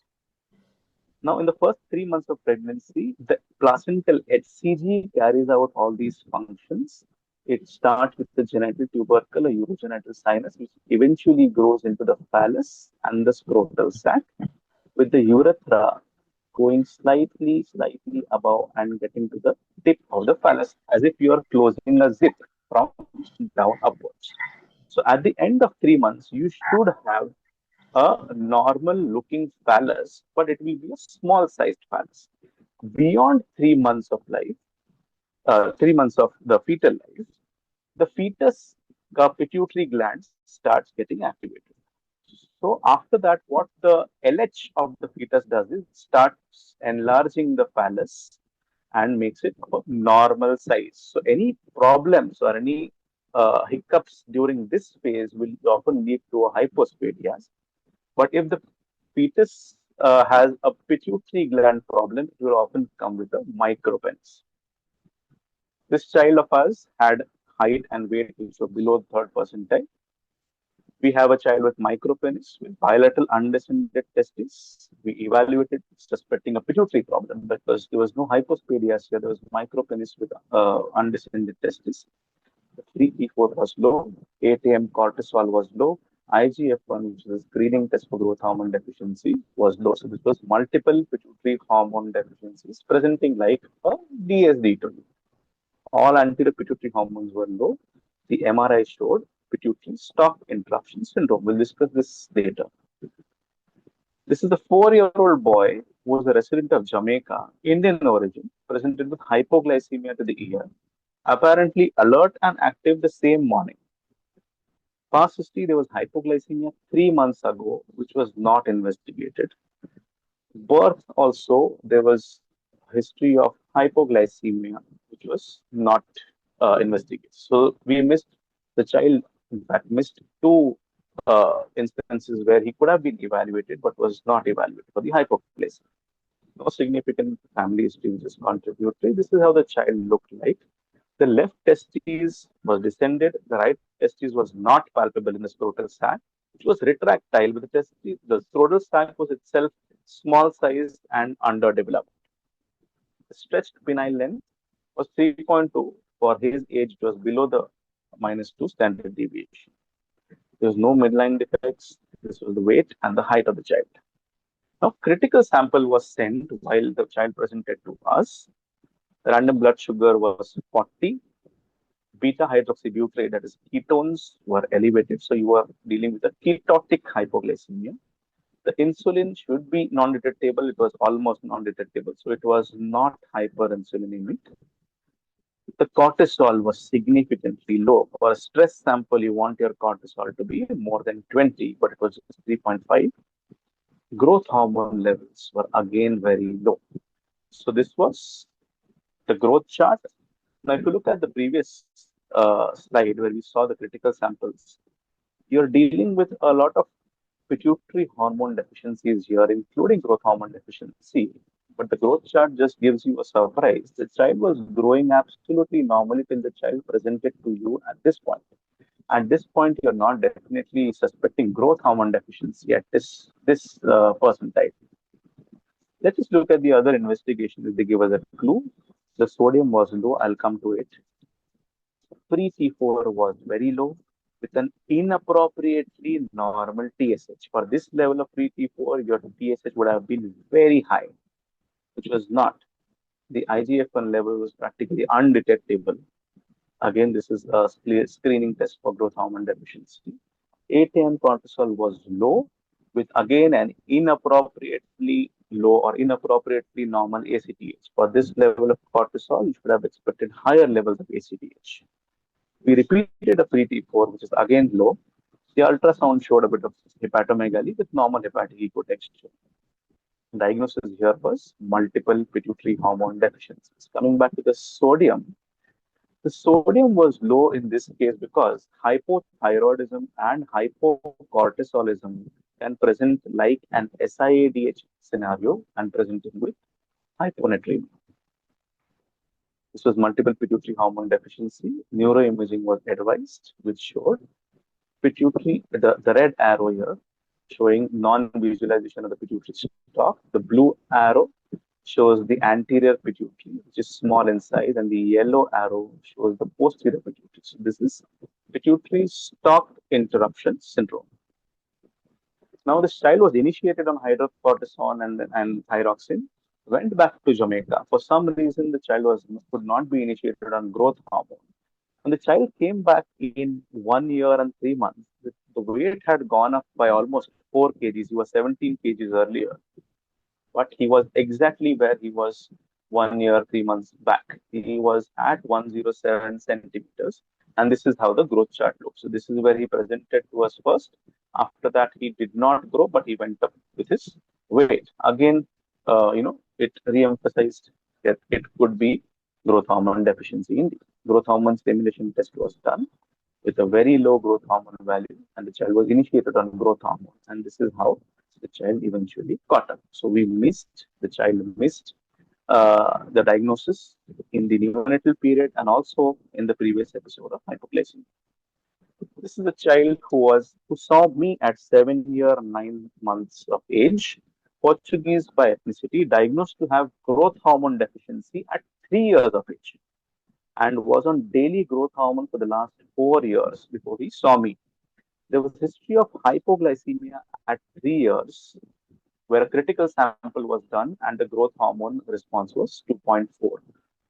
Now, in the first 3 months of pregnancy, the placental HCG carries out all these functions. It starts with the genital tubercle or urogenital sinus, which eventually grows into the phallus and the scrotal sac, with the urethra going slightly above and getting to the tip of the phallus, as if you are closing a zip from down upwards. So at the end of 3 months, you should have a normal looking phallus, but it will be a small sized phallus. Beyond 3 months of life, 3 months of the fetal life, the fetus pituitary gland starts getting activated. So after that, what the LH of the fetus does is starts enlarging the phallus and makes it of a normal size. So any problems or any hiccups during this phase will often lead to a hypospadias. But if the fetus has a pituitary gland problem, it will often come with a micropenis. This child of ours had height and weight which were below the third percentile. We have a child with micropenis with bilateral undescended testes. We evaluated suspecting a pituitary problem because there was no hypospadias here. There was micropenis with undescended testes. The free T4 was low, 8 AM cortisol was low, IGF-1, which is a screening test for growth hormone deficiency, was low. So this was multiple pituitary hormone deficiencies presenting like a DSD2. All anterior pituitary hormones were low. The MRI showed pituitary stop interruption syndrome. We'll discuss this later. This is a 4-year-old boy who was a resident of Jamaica, Indian origin, presented with hypoglycemia to the ear, apparently alert and active the same morning. Past history, there was hypoglycemia 3 months ago, which was not investigated. Birth also, there was history of hypoglycemia, which was not investigated. So we missed the child, in fact, missed two instances where he could have been evaluated but was not evaluated for the hypoglycemia. No significant family history which is contributory. This is how the child looked like. The left testis was descended, the right testis was not palpable in the scrotal sac, which was retractile, but the scrotal sac was itself small sized and underdeveloped. The stretched penile length was 3.2. For his age, it was below the -2 standard deviation. There was no midline defects. This was the weight and the height of the child. Now, critical sample was sent while the child presented to us. The random blood sugar was 40. Beta hydroxybutyrate, that is ketones, were elevated. So you are dealing with a ketotic hypoglycemia. The insulin should be non-detectable. It was almost non-detectable. So it was not hyperinsulinemic. The cortisol was significantly low. For a stress sample, you want your cortisol to be more than 20, but it was just 3.5. Growth hormone levels were again very low. So this was the growth chart. Now, if you look at the previous slide where we saw the critical samples, you're dealing with a lot of pituitary hormone deficiencies here, including growth hormone deficiency. But the growth chart just gives you a surprise. The child was growing absolutely normally till the child presented to you at this point. At this point, you're not definitely suspecting growth hormone deficiency at this percentile. Let's just look at the other investigation that they give us a clue. The sodium was low. I'll come to it. Free T4 was very low with an inappropriately normal TSH. For this level of free T4, your TSH would have been very high, which was not. The IGF-1 level was practically undetectable. Again, this is a screening test for growth hormone deficiency. 8 AM cortisol was low with again an inappropriately low or inappropriately normal ACTH. For this level of cortisol, you should have expected higher levels of ACTH. We repeated a free T4, which is again low. The ultrasound showed a bit of hepatomegaly with normal hepatic echo texture. Diagnosis here was multiple pituitary hormone deficiencies. Coming back to the sodium was low in this case because hypothyroidism and hypocortisolism can present like an SIADH scenario and presenting with hyponatremia. This was multiple pituitary hormone deficiency. Neuroimaging was advised, which showed pituitary, the red arrow here showing non-visualization of the pituitary stalk. The blue arrow shows the anterior pituitary, which is small in size, and the yellow arrow shows the posterior pituitary. So this is pituitary stalk interruption syndrome. Now, this child was initiated on hydrocortisone and thyroxine, went back to Jamaica. For some reason, the child could not be initiated on growth hormone. And the child came back in 1 year and 3 months. The weight had gone up by almost 4 kgs. He was 17 kgs earlier, but he was exactly where he was 1 year, 3 months back. He was at 107 centimeters, and this is how the growth chart looks. So this is where he presented to us first. After that, he did not grow, but he went up with his weight. Again, it re-emphasized that it could be growth hormone deficiency. In the growth hormone stimulation test was done with a very low growth hormone value, and the child was initiated on growth hormone. And this is how the child eventually caught up. So the child missed the diagnosis in the neonatal period and also in the previous episode of hypoglycemia. This is a child who saw me at 7 years, 9 months of age, Portuguese by ethnicity, diagnosed to have growth hormone deficiency at 3 years of age, and was on daily growth hormone for the last 4 years before he saw me. There was history of hypoglycemia at 3 years, where a critical sample was done and the growth hormone response was 2.4.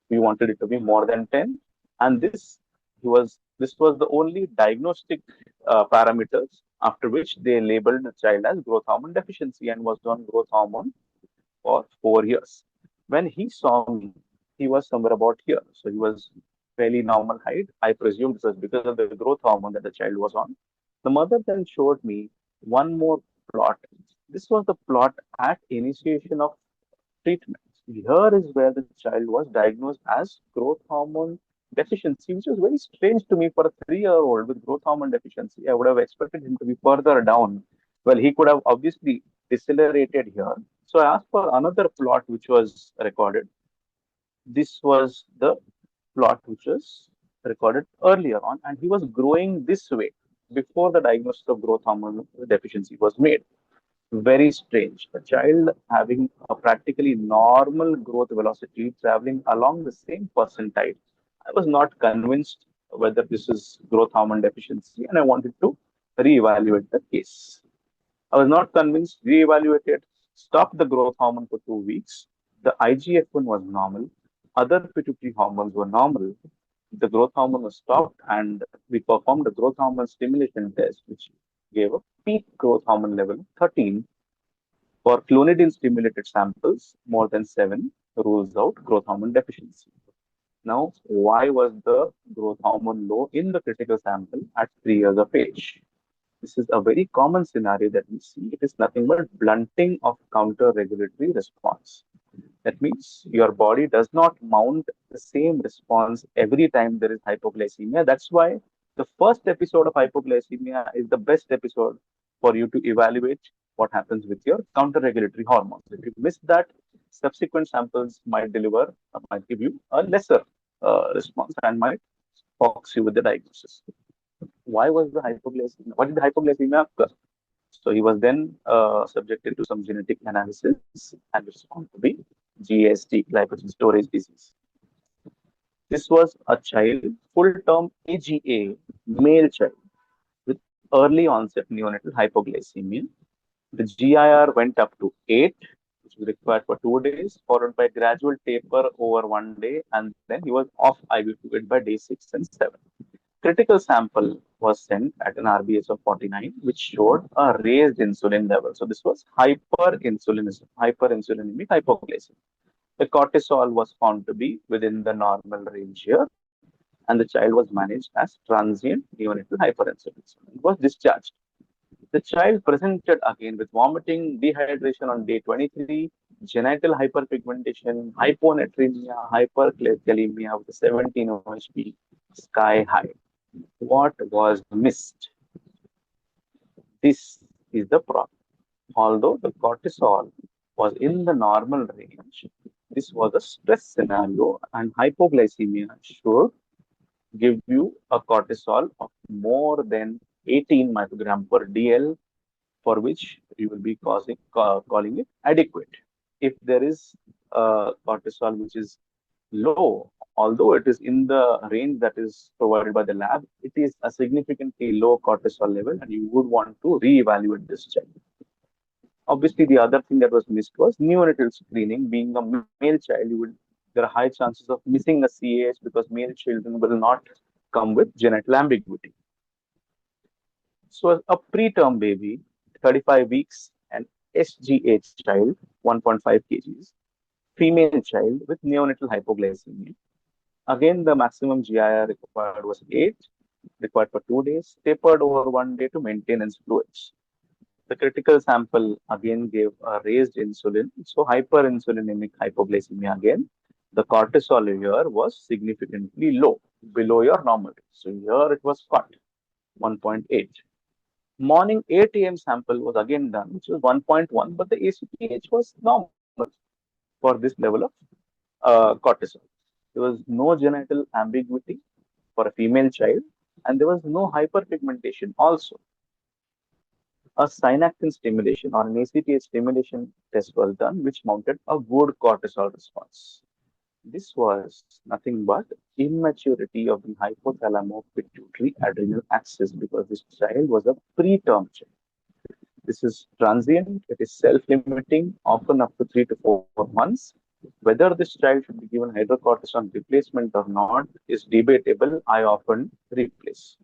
We wanted it to be more than 10, and this was the only diagnostic parameters after which they labeled the child as growth hormone deficiency and was on growth hormone for 4 years. When he saw me, he was somewhere about here. So he was fairly normal height. I presume this was because of the growth hormone that the child was on. The mother then showed me one more plot. This was the plot at initiation of treatment. Here is where the child was diagnosed as growth hormone deficiency, which was very strange to me for a 3-year-old with growth hormone deficiency. I would have expected him to be further down. Well, he could have obviously decelerated here. So I asked for another plot which was recorded. This was the plot which was recorded earlier on, and he was growing this way before the diagnosis of growth hormone deficiency was made. Very strange. A child having a practically normal growth velocity traveling along the same percentile. I was not convinced whether this is growth hormone deficiency, and I wanted to reevaluate the case. I was not convinced, reevaluated, stopped the growth hormone for 2 weeks. The IGF-1 was normal. Other pituitary hormones were normal. The growth hormone was stopped, and we performed a growth hormone stimulation test, which gave a peak growth hormone level of 13. For clonidine stimulated samples, more than 7 rules out growth hormone deficiency. Now, why was the growth hormone low in the critical sample at 3 years of age? This is a very common scenario that we see. It is nothing but blunting of counter-regulatory response. That means your body does not mount the same response every time there is hypoglycemia. That's why the first episode of hypoglycemia is the best episode for you to evaluate what happens with your counter-regulatory hormones. If you miss that, subsequent samples might give you a lesser response and might box you with the diagnosis. Why was the hypoglycemia? What did the hypoglycemia occur? So he was then subjected to some genetic analysis and it's found to be GST, glycogen storage disease. This was a child, full-term AGA, male child with early onset neonatal hypoglycemia. The GIR went up to 8, which was required for 2 days, followed by gradual taper over 1 day, and then he was off IV fluid by day 6 and 7. Critical sample was sent at an RBS of 49, which showed a raised insulin level. So this was hyperinsulinism, hyperinsulinemic hypoglycemia. The cortisol was found to be within the normal range here, and the child was managed as transient neonatal hyperinsulinism. It was discharged. The child presented again with vomiting, dehydration on day 23, genital hyperpigmentation, hyponatremia, hyperkalemia with a 17 OHP, sky high. What was missed? This is the problem. Although the cortisol was in the normal range, this was a stress scenario, and hypoglycemia should give you a cortisol of more than 18 microgram per DL for which you will be calling it adequate. If there is cortisol which is low, although it is in the range that is provided by the lab, it is a significantly low cortisol level, and you would want to reevaluate this child. Obviously, the other thing that was missed was neonatal screening. Being a male child, there are high chances of missing a CAH because male children will not come with genital ambiguity. So a preterm baby, 35 weeks, and SGH child, 1.5 kgs, female child with neonatal hypoglycemia. Again, the maximum GIR required was 8, required for 2 days, tapered over 1 day to maintenance fluids. The critical sample again gave a raised insulin, so hyperinsulinemic hypoglycemia again. The cortisol here was significantly low, below your normal. So here it was cut, 1.8. Morning 8 a.m. sample was again done, which was 1.1, but the ACTH was normal for this level of cortisol. There was no genital ambiguity for a female child, and there was no hyperpigmentation also. A synaptin stimulation or an ACTH stimulation test was done, which mounted a good cortisol response. This was nothing but immaturity of the hypothalamo-pituitary adrenal axis because this child was a preterm child. This is transient, it is self-limiting, often up to 3 to 4 months. Whether this child should be given hydrocortisone replacement or not is debatable. I often replace.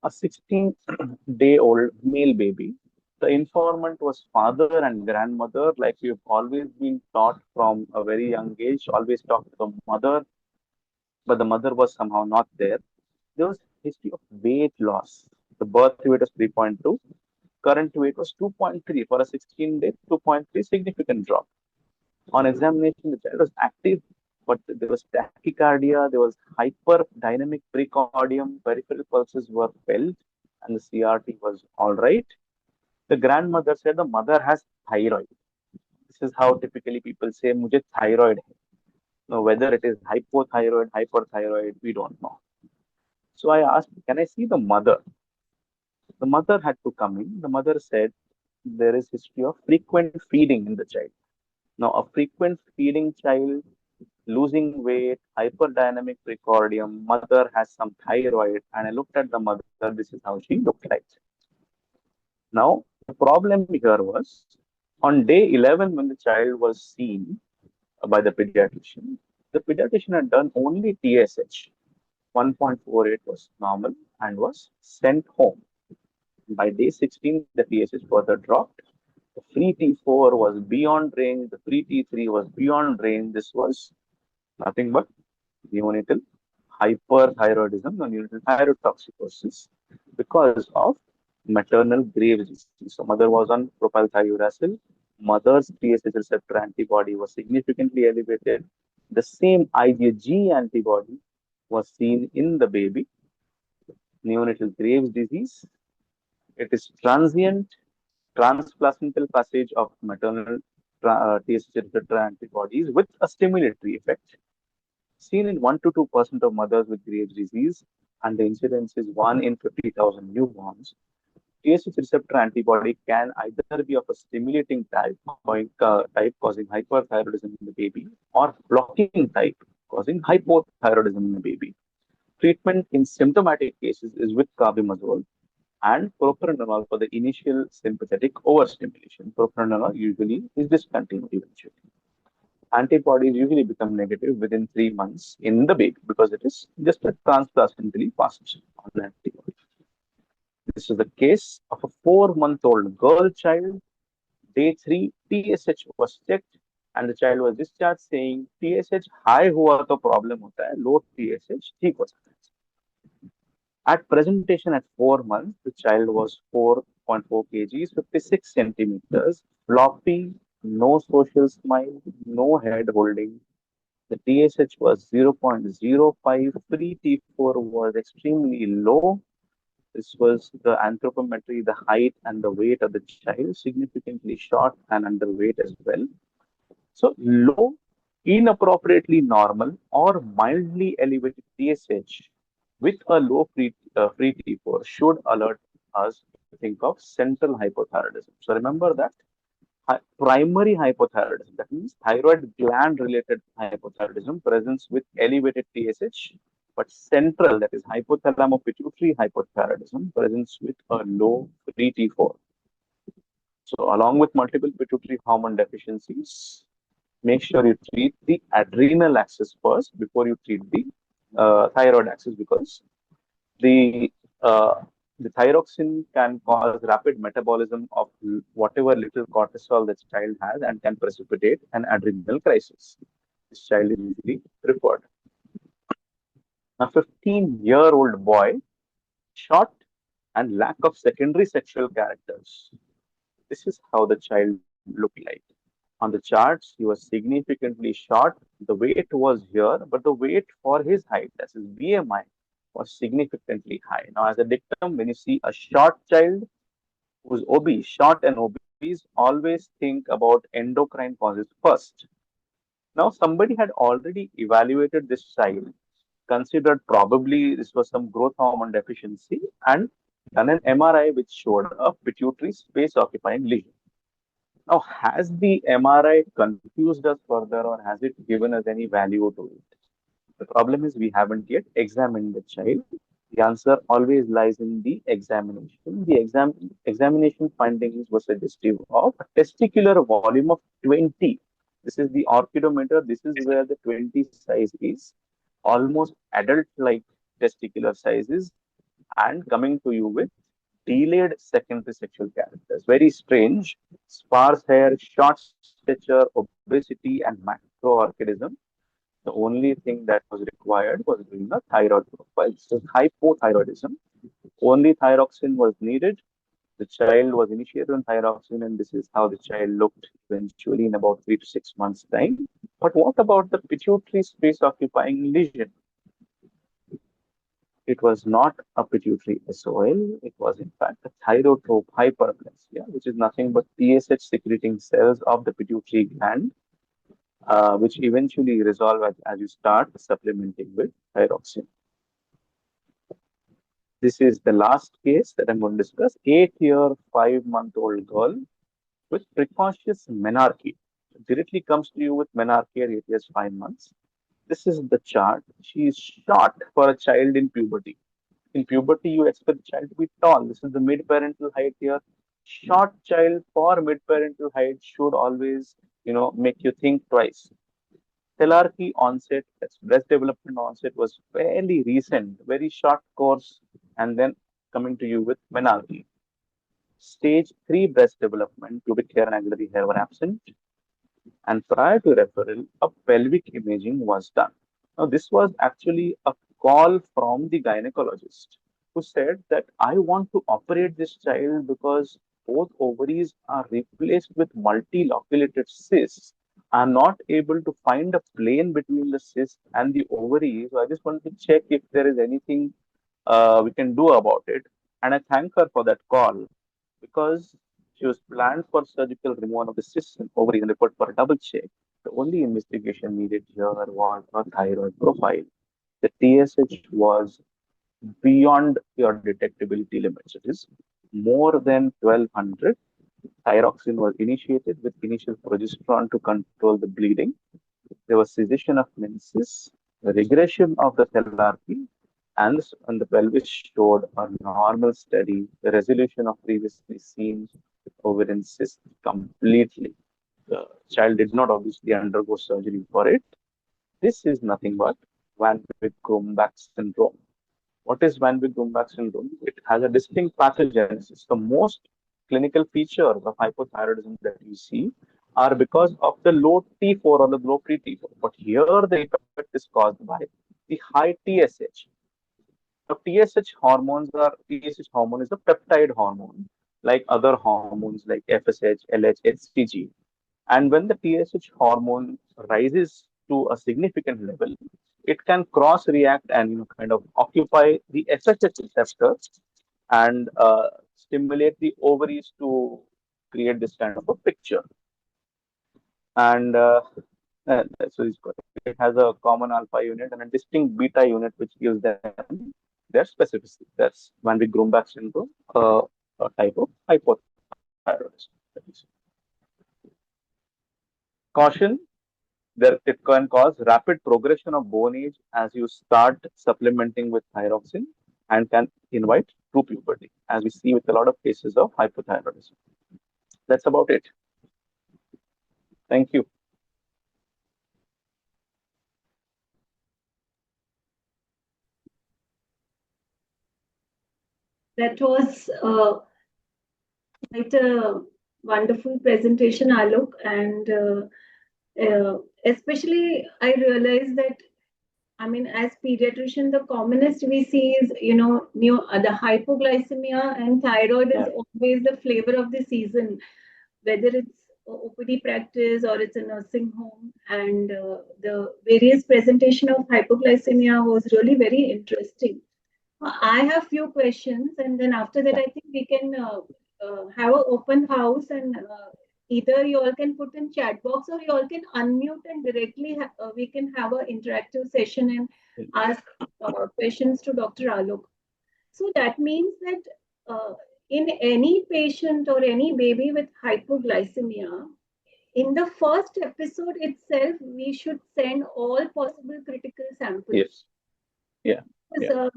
A 16-day-old male baby. The informant was father and grandmother, like we've always been taught from a very young age, always talk to the mother, but the mother was somehow not there. There was history of weight loss. The birth weight was 3.2, current weight was 2.3 for a 16-day, 2.3, significant drop. On examination, the child was active, but there was tachycardia, there was hyperdynamic precordium, peripheral pulses were felt, and the CRT was all right. The grandmother said the mother has thyroid. This is how typically people say, "Mujhe thyroid hai." Now, whether it is hypothyroid, hyperthyroid, we don't know. So I asked, "Can I see the mother?" The mother had to come in. The mother said there is history of frequent feeding in the child. Now, a frequent feeding child, losing weight, hyperdynamic precordium, mother has some thyroid, and I looked at the mother, this is how she looked like. Now, the problem here was on day 11, when the child was seen by the pediatrician had done only TSH. 1.48 was normal and was sent home. By day 16, the TSH further dropped. The free T4 was beyond range, the free T3 was beyond range. This was nothing but neonatal hyperthyroidism or neonatal thyrotoxicosis because of maternal Graves' disease. So mother was on propylthiouracil. Mother's TSH receptor antibody was significantly elevated. The same IgG antibody was seen in the baby. Neonatal Graves' disease. It is transient transplacental passage of maternal TSH receptor antibodies with a stimulatory effect, seen in 1 to 2% of mothers with Graves' disease, and the incidence is 1 in 50,000 newborns. TSH receptor antibody can either be of a stimulating type, causing hyperthyroidism in the baby, or blocking type, causing hypothyroidism in the baby. Treatment in symptomatic cases is with carbimazole and propranolol for the initial sympathetic overstimulation. Propranolol usually is discontinued eventually. Antibodies usually become negative within 3 months in the baby because it is just a transplacentally passage on the antibody. This is the case of a 4-month-old girl child. Day 3, TSH was checked and the child was discharged saying TSH high हुआ तो problem होता है, low TSH ठीक हो सकता है. At presentation at 4 months, the child was 4.4 kgs, 56 centimeters, floppy, no social smile, no head holding. The TSH was 0.05, free T4 was extremely low. This was the anthropometry, the height and the weight of the child, significantly short and underweight as well. So low, inappropriately normal or mildly elevated TSH with a low free T4 should alert us think of central hypothyroidism. So remember that primary hypothyroidism, that means thyroid gland related hypothyroidism, presents with elevated TSH, but central, that is hypothalamo pituitary hypothyroidism, presents with a low free T4. So along with multiple pituitary hormone deficiencies, make sure you treat the adrenal axis first before you treat the thyroid axis, because the uh, the thyroxine can cause rapid metabolism of whatever little cortisol the child has and can precipitate an adrenal crisis. This child is easily referred. A 15-year-old boy, short and lack of secondary sexual characters. This is how the child looked like. On the charts, he was significantly short. The weight was here, but the weight for his height, that's his BMI, was significantly high. Now, as a dictum, when you see a short child who's obese, short and obese, always think about endocrine causes first. Now, somebody had already evaluated this child, considered probably this was some growth hormone deficiency, and done an MRI which showed a pituitary space occupying lesion. Now, has the MRI confused us further, or has it given us any value to it? The problem is we haven't yet examined the child. The answer always lies in the examination. The examination findings were suggestive of a testicular volume of 20. This is the orchidometer. This is where the 20 size is. Almost adult-like testicular sizes, and coming to you with delayed secondary sexual characters. Very strange. Sparse hair, short stature, obesity, and macroorchidism. The only thing that was required was doing a thyroid profile. So hypothyroidism. Only thyroxine was needed. The child was initiated on thyroxine, and this is how the child looked eventually in about 3 to 6 months' time. But what about the pituitary space occupying lesion? It was not a pituitary SOL. It was, in fact, a thyrotrope hyperplasia, which is nothing but TSH secreting cells of the pituitary gland, which eventually resolve as you start supplementing with thyroxine. This is the last case that I'm going to discuss. 8-year, 5-month-old girl with precocious menarche. Directly comes to you with menarche at 8 years, 5 months. This is the chart. She is short for a child in puberty. In puberty, you expect the child to be tall. This is the mid-parental height here. Short child for mid-parental height should always, make you think twice. Telarchy onset, that's breast development onset, was fairly recent, very short course, and then coming to you with menarche. Stage 3 breast development, pubic hair and axillary hair were absent, and prior to referral, a pelvic imaging was done. Now, this was actually a call from the gynecologist who said that I want to operate this child because both ovaries are replaced with multiloculated cysts. I'm not able to find a plane between the cyst and the ovary. So I just want to check if there is anything we can do about it. And I thank her for that call, because she was planned for surgical removal of the cysts and ovary and report for a double check. The only investigation needed here was a thyroid profile. The TSH was beyond your detectability limits. It is more than 1200. Thyroxine was initiated with initial progesterone to control the bleeding. There was cessation of menses, regression of the telarchy, and the pelvis showed a normal steady resolution of previously seen ovarian cyst completely. The child did not obviously undergo surgery for it. This is nothing but Van Wyck-Grumbach syndrome. What is Van Wyck-Grumbach syndrome? It has a distinct pathogenesis. The most clinical features of hypothyroidism that you see are because of the low T4 or the low free T4. But here the effect is caused by the high TSH. Now, TSH hormone is a peptide hormone, like other hormones like FSH, LH, HCG. And when the TSH hormone rises to a significant level, it can cross-react and kind of occupy the FSH receptor and stimulate the ovaries to create this kind of a picture. And so it has a common alpha unit and a distinct beta unit, which gives them their specificity. That's Van Wyck-Grumbach syndrome. a type of hypothyroidism. Caution, there it can cause rapid progression of bone age as you start supplementing with thyroxine and can invite true puberty, as we see with a lot of cases of hypothyroidism. That's about it. Thank you. That was quite a wonderful presentation, Alok, and especially I realized that, I mean, as pediatrician, the commonest we see is, the hypoglycemia, and thyroid is always the flavor of the season, whether it's OPD practice or it's a nursing home. And the various presentation of hypoglycemia was really very interesting. I have few questions, and then after that, I think we can have an open house, and either you all can put in chat box or you all can unmute and directly we can have an interactive session and ask questions to Dr. Alok. So that means that in any patient or any baby with hypoglycemia, in the first episode itself, we should send all possible critical samples. Yes. Yeah.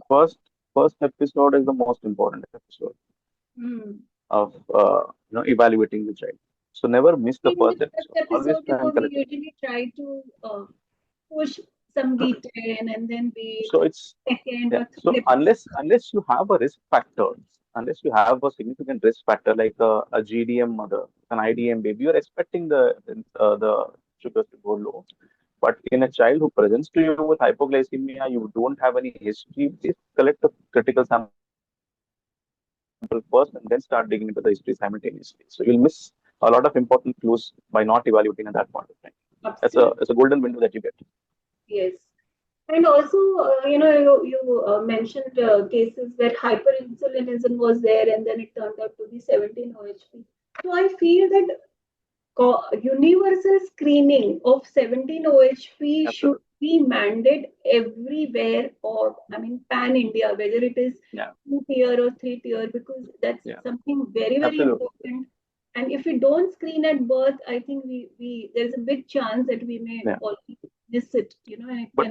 First episode is the most important episode of evaluating the child. So never miss the first episode. Always we usually try to push some detail and then we. So it's so unless you have a risk factor, unless you have a significant risk factor like a GDM mother, an IDM baby, you're expecting the sugars to go low. But in a child who presents to you with hypoglycemia, you don't have any history, please collect a critical sample first and then start digging into the history simultaneously. So you'll miss a lot of important clues by not evaluating at that point of time. It's a golden window that you get. Yes. And also, you mentioned cases where hyperinsulinism was there and then it turned out to be 17 OHP. So I feel that universal screening of 17 OHP should be mandated everywhere, or I mean pan-India, whether it is 2-tier or 3-tier, because that's something very, very important. And if we don't screen at birth, I think there's a big chance that we may also miss it, And but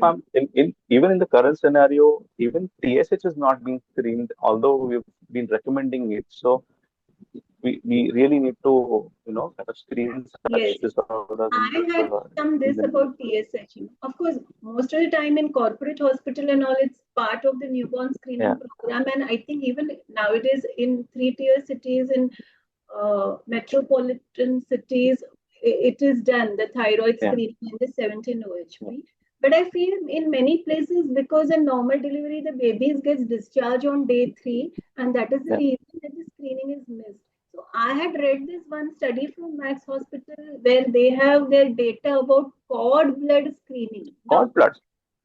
even in the current scenario, even TSH is not being screened, although we've been recommending it. So we really need to, kind of screen such disorders. I had some this about TSH. Of course, most of the time in corporate hospital and all, it's part of the newborn screening program. And I think even nowadays in 3-tier cities, in metropolitan cities, it is done, the thyroid screening and the 17 OHP. But I feel in many places, because in normal delivery, the babies gets discharged on day 3, and that is the reason that the screening is missed. So I had read this one study from Max Hospital where they have their data about cord blood screening. Cord blood?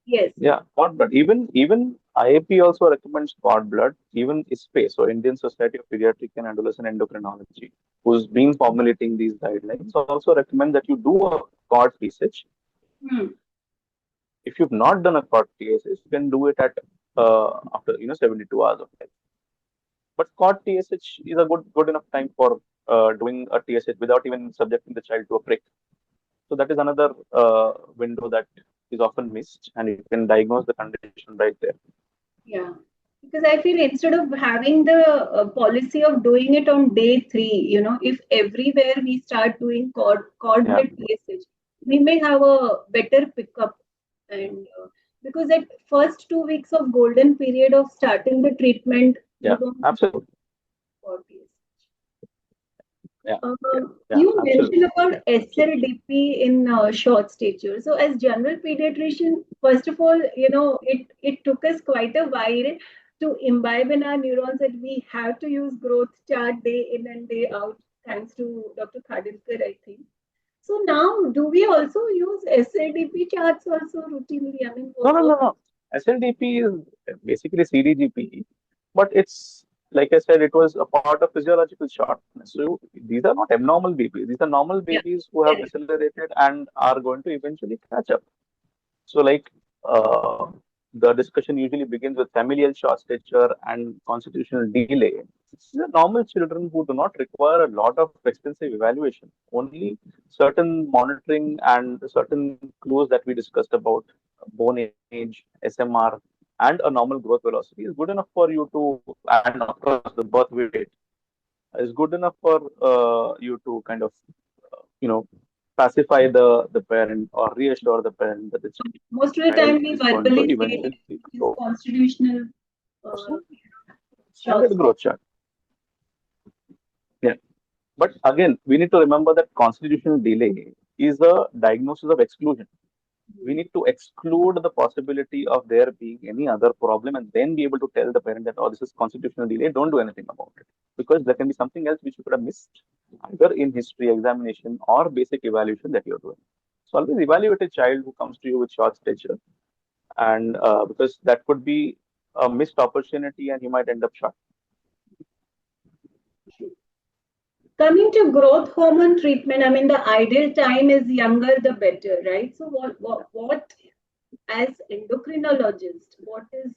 Yes. Yeah, cord blood. Even IAP also recommends cord blood. Even ISPE, so Indian Society of Pediatric and Adolescent Endocrinology, who's been formulating these guidelines, also recommend that you do a cord TSH. If you've not done a cord TSH, you can do it at after 72 hours of life. But cord TSH is a good enough time for doing a TSH without even subjecting the child to a prick. So that is another window that is often missed, and you can diagnose the condition right there. Yeah, because I feel instead of having the policy of doing it on day 3, if everywhere we start doing cord blood TSH, we may have a better pickup. And because that first 2 weeks of golden period of starting the treatment, absolutely. You mentioned about SLDP in short stature. So as general pediatrician, first of all, it took us quite a while to imbibe in our neurons that we have to use growth chart day in and day out, thanks to Dr. Khadilkar, I think. So now, do we also use SLDP charts also routinely? I mean, no. SLDP is basically CDGP, but it's, like I said, it was a part of physiological shortness. So these are not abnormal babies. These are normal babies who have decelerated and are going to eventually catch up. So the discussion usually begins with familial short stature and constitutional delay. These are normal children who do not require a lot of extensive evaluation. Only certain monitoring and certain clues that we discussed about bone age, SMR, and a normal growth velocity is good enough for you to, and of course the birth weight is good enough for you to kind of, pacify the parent or reassure the parent that the Most of the child time we is going to verbally say eventually is grow. constitutional Standard growth chart. Yeah. But again, we need to remember that constitutional delay is a diagnosis of exclusion. We need to exclude the possibility of there being any other problem and then be able to tell the parent that, oh, this is constitutional delay, don't do anything about it. Because there can be something else which you could have missed, either in history examination or basic evaluation that you're doing. So always evaluate a child who comes to you with short stature, and because that could be a missed opportunity and he might end up short. Coming to growth hormone treatment, I mean, the ideal time is younger the better, right? So what as endocrinologist, what is,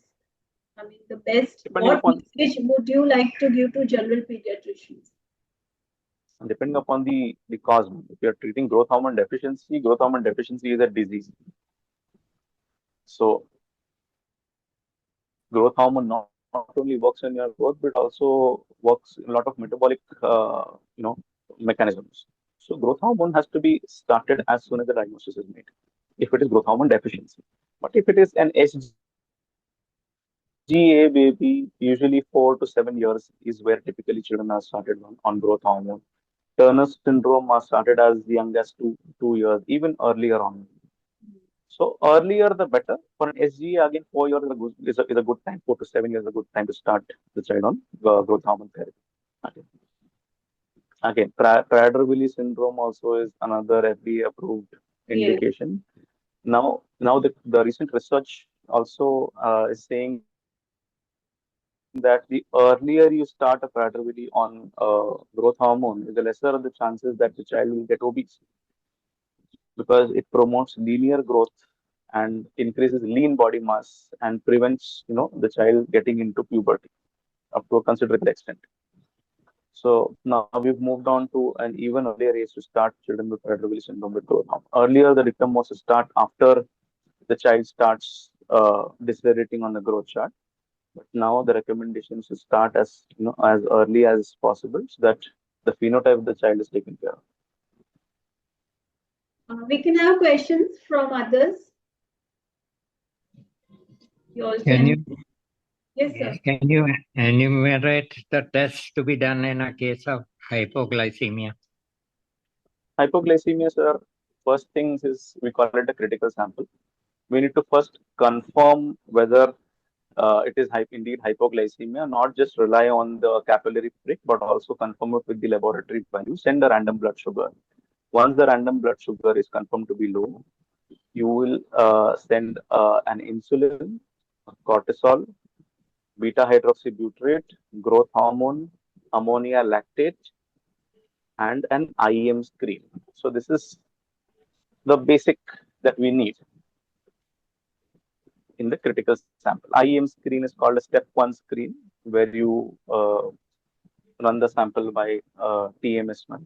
I mean, the best, Depending what upon message would you like to give to general pediatricians? depending upon the cause. If you're treating growth hormone deficiency is a disease. So growth hormone not only works on your growth, but also works in a lot of metabolic, mechanisms. So growth hormone has to be started as soon as the diagnosis is made, if it is growth hormone deficiency. But if it is an SGA baby, usually 4 to 7 years is where typically children are started on growth hormone. Turner syndrome are started as young as 2 years, even earlier on. So earlier the better. For an SGA, again, 4 years is a good time. 4 to 7 years is a good time to start the child on growth hormone therapy. Again, Prader-Willi syndrome also is another FDA-approved Yes. indication. Now the recent research also is saying that the earlier you start a Prader-Willi on growth hormone, the lesser the chances that the child will get obese, because it promotes linear growth and increases lean body mass and prevents the child getting into puberty up to a considerable extent. So now we've moved on to an even earlier age to start children with Prader-Willi syndrome with growth hormone. Earlier, the dictum was to start after the child starts decelerating on the growth chart. But now the recommendation is to start as early as possible, so that the phenotype of the child is taken care of. We can have questions from others. You all Can you Yes, sir. can you enumerate the tests to be done in a case of hypoglycemia? Hypoglycemia, sir, first things is we call it a critical sample. We need to first confirm whether it is indeed hypoglycemia, not just rely on the capillary prick, but also confirm it with the laboratory value. Send a random blood sugar. Once the random blood sugar is confirmed to be low, you will send an insulin, cortisol, beta hydroxybutyrate, growth hormone, ammonia lactate, and an IEM screen. So this is the basic that we need in the critical sample. IEM screen is called a step 1 screen, where you run the sample by TMS1.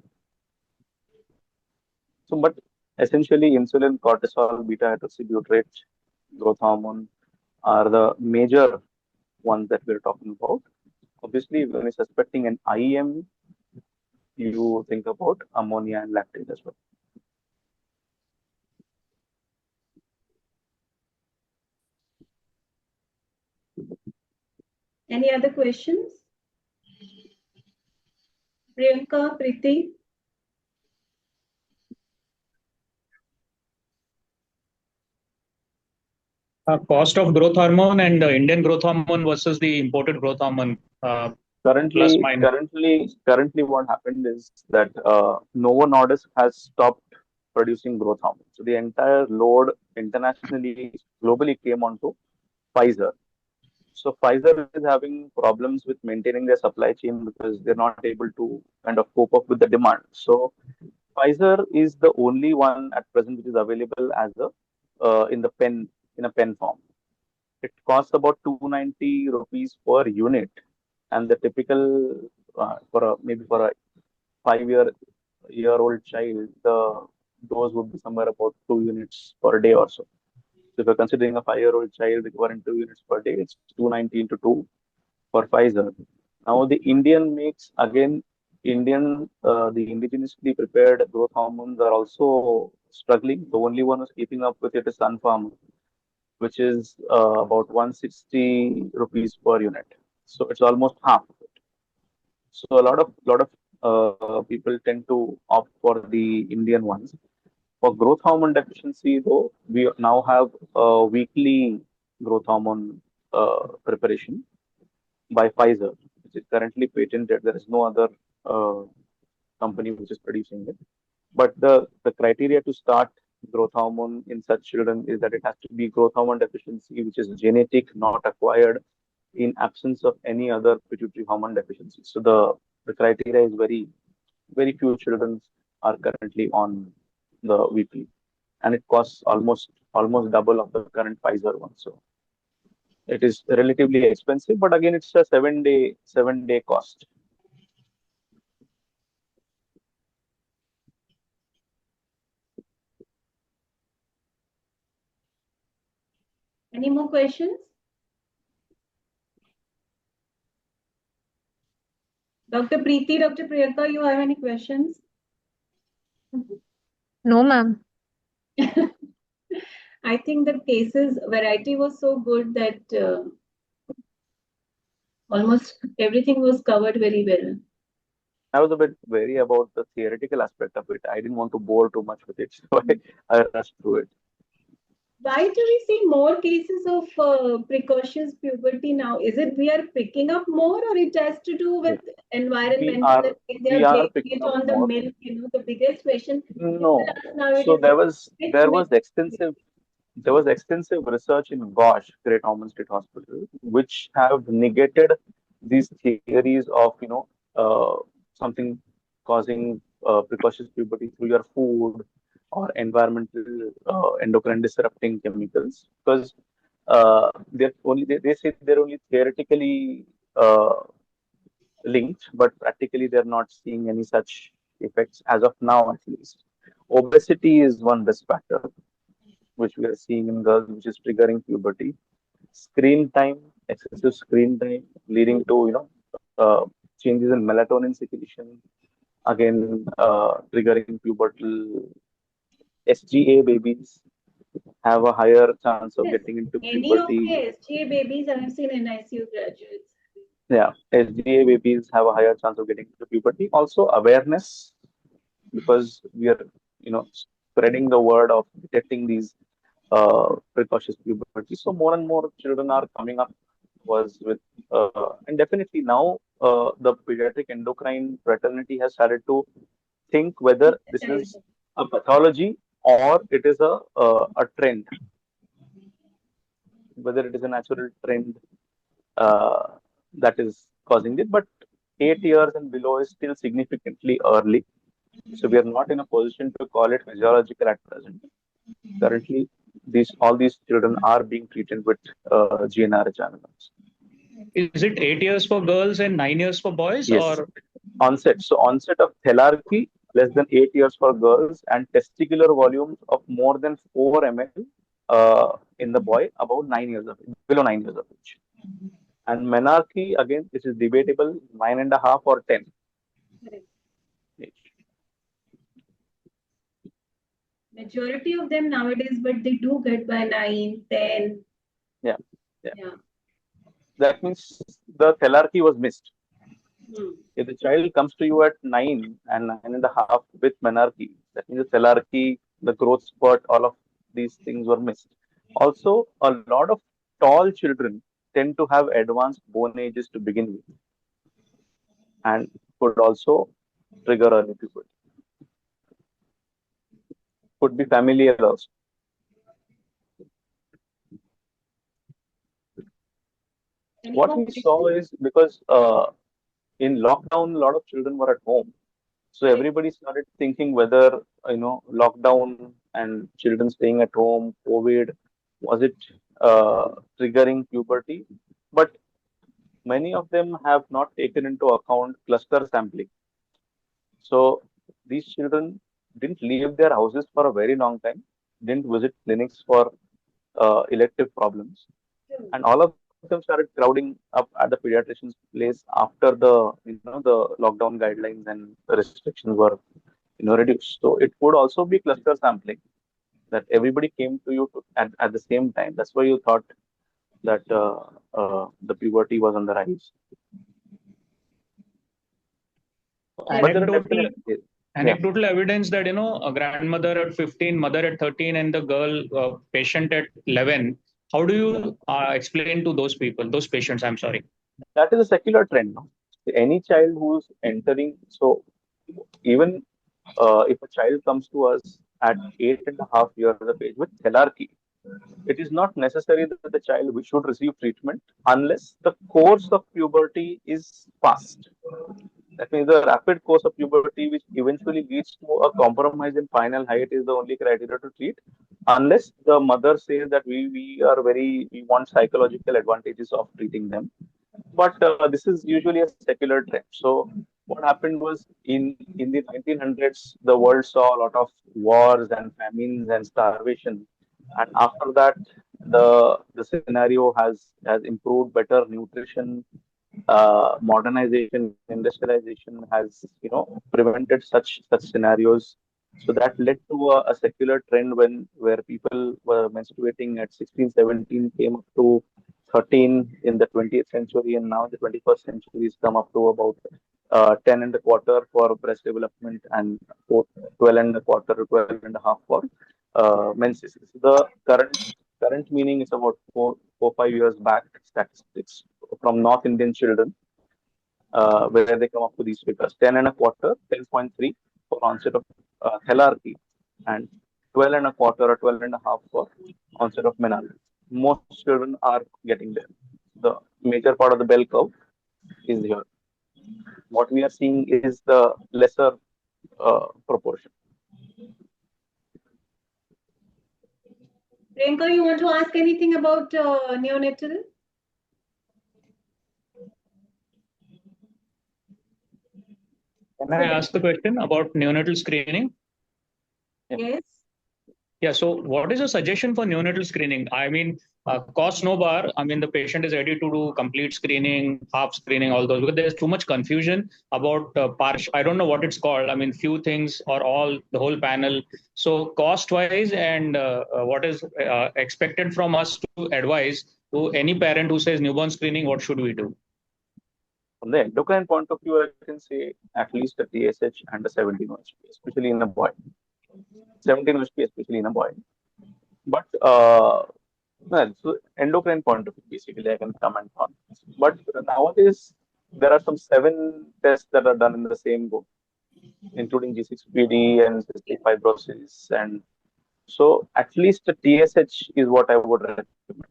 So, but essentially, insulin, cortisol, beta hydroxybutyrate, growth hormone are the major ones that we're talking about. Obviously, when you're suspecting an IEM, you think about ammonia and lactate as well. Any other questions? Priyanka, Preeti? Cost of growth hormone and Indian growth hormone versus the imported growth hormone. Plus minus. Currently, what happened is that Novo Nordisk has stopped producing growth hormone. So the entire load internationally, globally came onto Pfizer. So Pfizer is having problems with maintaining their supply chain because they're not able to kind of cope up with the demand. So Pfizer is the only one at present which is available as in a pen form. It costs about 290 rupees per unit, and the typical maybe for a 5-year-old child, the dose would be somewhere about 2 units per day or so. So if you're considering a 5-year-old child requiring 2 units per day, it's 290 into 2 for Pfizer. Now the Indian makes again the indigenously prepared growth hormones are also struggling. The only one who's keeping up with it is Sun Pharma, which is about 160 rupees per unit. So it's almost half of it. So a lot of people tend to opt for the Indian ones. For growth hormone deficiency, though, we now have a weekly growth hormone preparation by Pfizer, which is currently patented. There is no other uh, company which is producing it. But the criteria to start growth hormone in such children is that it has to be growth hormone deficiency, which is genetic, not acquired, in absence of any other pituitary hormone deficiency. So the criteria is very few children are currently on the weekly, and it costs almost double of the current Pfizer one. So it is relatively expensive, but again, it's a 7-day cost. Any more questions? Dr. Preeti, Dr. Priyanka, you have any questions? No, ma'am. I think the cases variety was so good that almost everything was covered very well. I was a bit wary about the theoretical aspect of it. I didn't want to bore too much with it, so I rushed through it. Why do we see more cases of precocious puberty now? Is it we are picking up more, or it has to do with environmental that they we are are blaming picking it up on the more. milk? The biggest question people No, ask so nowadays is there was which there milk? was extensive research in Gosh, Great Ormond Street Hospital, which have negated these theories of something causing precocious puberty through your food or environmental endocrine disrupting chemicals, because they say they're only theoretically linked, but practically they're not seeing any such effects as of now, at least. Obesity is one risk factor which we are seeing in girls, which is triggering puberty. Screen time, excessive screen time, leading to changes in melatonin secretion, again triggering pubertal. SGA babies have a higher chance of Yes, getting into any of puberty. my SGA babies I have seen NICU graduates. Yeah, SGA babies have a higher chance of getting into puberty. Also, awareness, because we are, spreading the word of detecting these precocious puberty. So more and more children are coming up was with, and definitely now the pediatric endocrine fraternity has started to think whether this is a pathology or it is a trend, whether it is a natural trend uh, that is causing it. But 8 years and below is still significantly early. So we are not in a position to call it physiological at present. Currently, all these children are being treated with GnRH analogs. Is it 8 years for girls and 9 years for boys, Yes, or onset. So onset of thelarchy less than 8 years for girls, and testicular volumes of more than 4 ml in the boy above 9 years of age, below 9 years of age. And menarche, again, this is debatable, 9.5 or 10 age. Majority of them nowadays, but they do get by 9, 10. Yeah. Yeah. That means the thelarchy was missed. Hmm. If the child comes to you at 9 and 9.5 with menarche, that means the thelarchy, the growth spurt, all of these things were missed. Also, a lot of tall children tend to have advanced bone ages to begin with, and could also trigger early puberty. Could be familial also. Any What more we saw questions? is because in lockdown, a lot of children were at home. So everybody started thinking whether lockdown and children staying at home, COVID, was it triggering puberty? But many of them have not taken into account cluster sampling. So these children didn't leave their houses for a very long time, didn't visit clinics for elective problems, and all of them started crowding up at the pediatrician's place after the lockdown guidelines and the restrictions were reduced. So it could also be cluster sampling that everybody came to you at the same time. That's why you thought that the puberty was on the rise. But there are Anecdotal, definitely, anecdotal evidence that a grandmother at 15, mother at 13, and the girl patient at 11. How do you explain to those people, those patients? I'm sorry. that is a secular trend now. Any child who's entering, so even if a child comes to us at 8.5 years of age with thelarchy, it is not necessary that the child should receive treatment unless the course of puberty is fast. That means the rapid course of puberty, which eventually leads to a compromise in final height, is the only criteria to treat, unless the mother says that we want psychological advantages of treating them. But this is usually a secular trend. So what happened was in the 1900s, the world saw a lot of wars and famines and starvation, and after that, the scenario has improved. Better nutrition, modernization, industrialization has prevented such scenarios. So that led to a secular trend where people were menstruating at 16, 17, came up to 13 in the 20th century, and now in the 21st century has come up to about 10 and a quarter for breast development and 12 and a quarter, 12 and a half for menses. The current meaning is about 5 years back statistics from North Indian children, where they come up to these figures: 10 and a quarter, 10.3 for onset of thelarchy, and 12 and a quarter or 12 and a half for onset of menarche. Most children are getting there. The major part of the bell curve is here. What we are seeing is the lesser proportion. Priyanka, you want to ask anything about neonatal? Can I ask the question about neonatal screening? Yes. Yeah, so what is your suggestion for neonatal screening? I mean, cost no bar. I mean, the patient is ready to do complete screening, half screening, all those, because there's too much confusion about partial. I don't know what it's called. I mean, few things or all, the whole panel. So cost wise and what is expected from us to advise to any parent who says newborn screening, what should we do? From the endocrine point of view, I can say at least a TSH and a 17 OHP, especially in a boy. 17 OHP, especially in a boy. But well, so endocrine point of view, basically, I can comment on. But nowadays, there are some 7 tests that are done in the same go, including G6PD and cystic fibrosis. And so at least a TSH is what I would recommend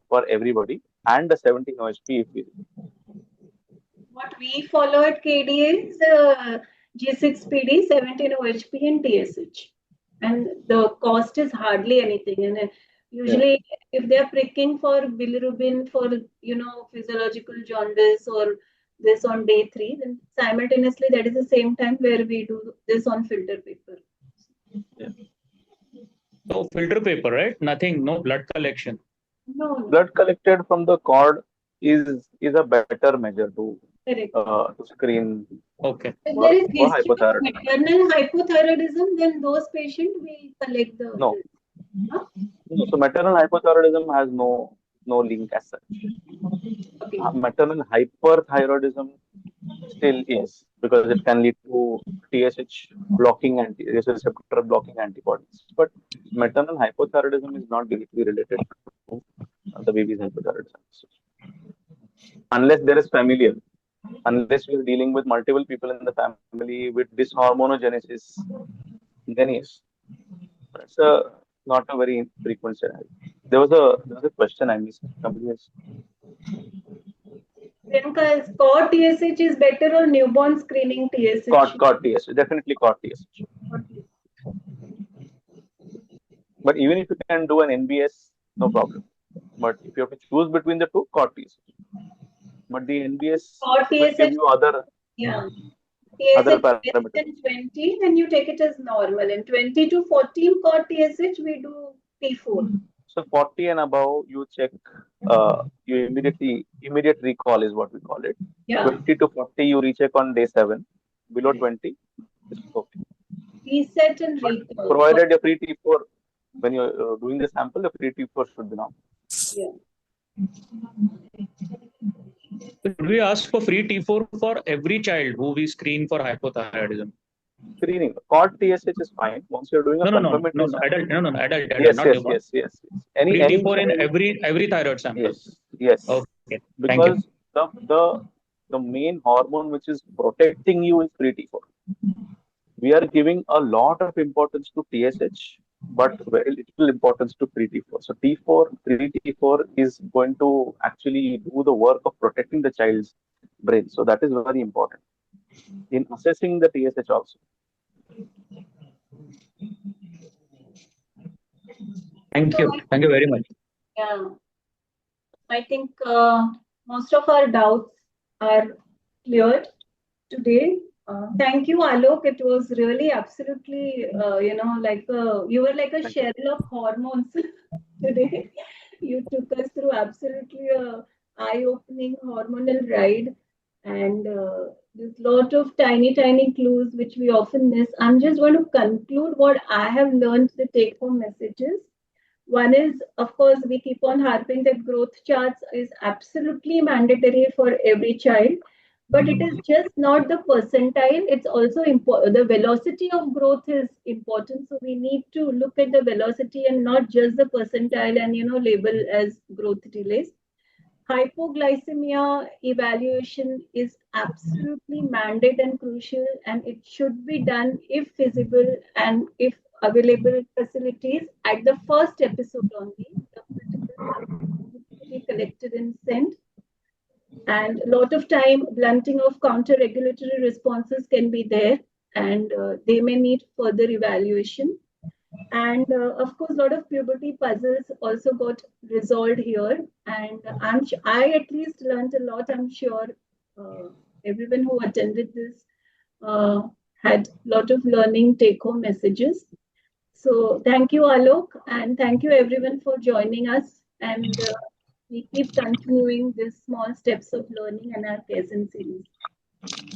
for everybody, and a 17 OHP if we. What we follow at KDA is G6PD, 17 OHP, and TSH. And the cost is hardly anything. And usually, if they are pricking for bilirubin for physiological jaundice or this on day 3, then simultaneously that is the same time where we do this on filter paper. Yeah. So filter paper, right? Nothing, no blood collection. No. Blood collected from the cord is a better measure to screen. Okay. If there is for history of hypothyroidism. maternal hypothyroidism, then those patients we collect the. No. Huh? No, so maternal hypothyroidism has no link as such. Okay. Maternal hyperthyroidism still is, because it can lead to TSH blocking receptor blocking antibodies. But maternal hypothyroidism is not directly related to the baby's hypothyroidism. Unless there is familial, unless we are dealing with multiple people in the family with dysharmonogenesis, then yes. It's not a very frequent scenario. There was a question I missed. Priyanka, cord TSH is better or newborn screening TSH? Cord TSH, definitely cord TSH. But even if you can do an NBS, no problem. But if you have to choose between the two, cord TSH. but the NBS Or will give TSH, you other yeah. other TSH less parameters. than 20, then you take it as normal. And 20 to 14 core TSH, we do T4. So 40 and above, you check. You immediate recall is what we call it. Yeah. 20 to 40, you recheck on day 7. Below 20, it's okay. Reset and But recall. provided a free T4, when you're doing the sample, a free T4 should be normal. Yeah. Should we ask for free T4 for every child who we screen for hypothyroidism? Screening. Cord TSH is fine. Once you're doing a confirmatory sample. Adult, Yes, not yes, newborn. yes. Free Any T4 in child. every thyroid sample. Yes. Okay. Because the main hormone which is protecting you is free T4. We are giving a lot of importance to TSH, but very little importance to free T4. So free T4 is going to actually do the work of protecting the child's brain. So that is very important in assessing the TSH also. Thank you very much. Yeah. I think most of our doubts are cleared today. Thank you, Alok. It was really absolutely, you were like a Sherlock hormones today. You took us through absolutely a eye-opening hormonal ride, and there's a lot of tiny clues which we often miss. I'm just going to conclude what I have learned, the take-home messages. One is, of course, we keep on harping that growth charts is absolutely mandatory for every child, but it is just not the percentile. It's also important. The velocity of growth is important. So we need to look at the velocity and not just the percentile and, label as growth delays. Hypoglycemia evaluation is absolutely mandated and crucial, and it should be done if feasible and if available facilities at the first episode only. The critical samples need to be collected and sent. And a lot of time, blunting of counter-regulatory responses can be there, and they may need further evaluation. And of course, a lot of puberty puzzles also got resolved here. And I at least learned a lot. I'm sure everyone who attended this had a lot of learning take-home messages. So thank you, Alok, and thank you everyone for joining us. And we keep continuing these small steps of learning in our Kaizen series.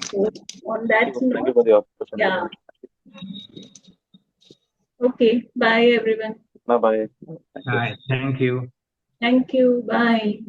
So on that note, thank you for the opportunity. Yeah. Okay. Bye, everyone. Bye-bye. Hi, thank you. Thank you. Bye.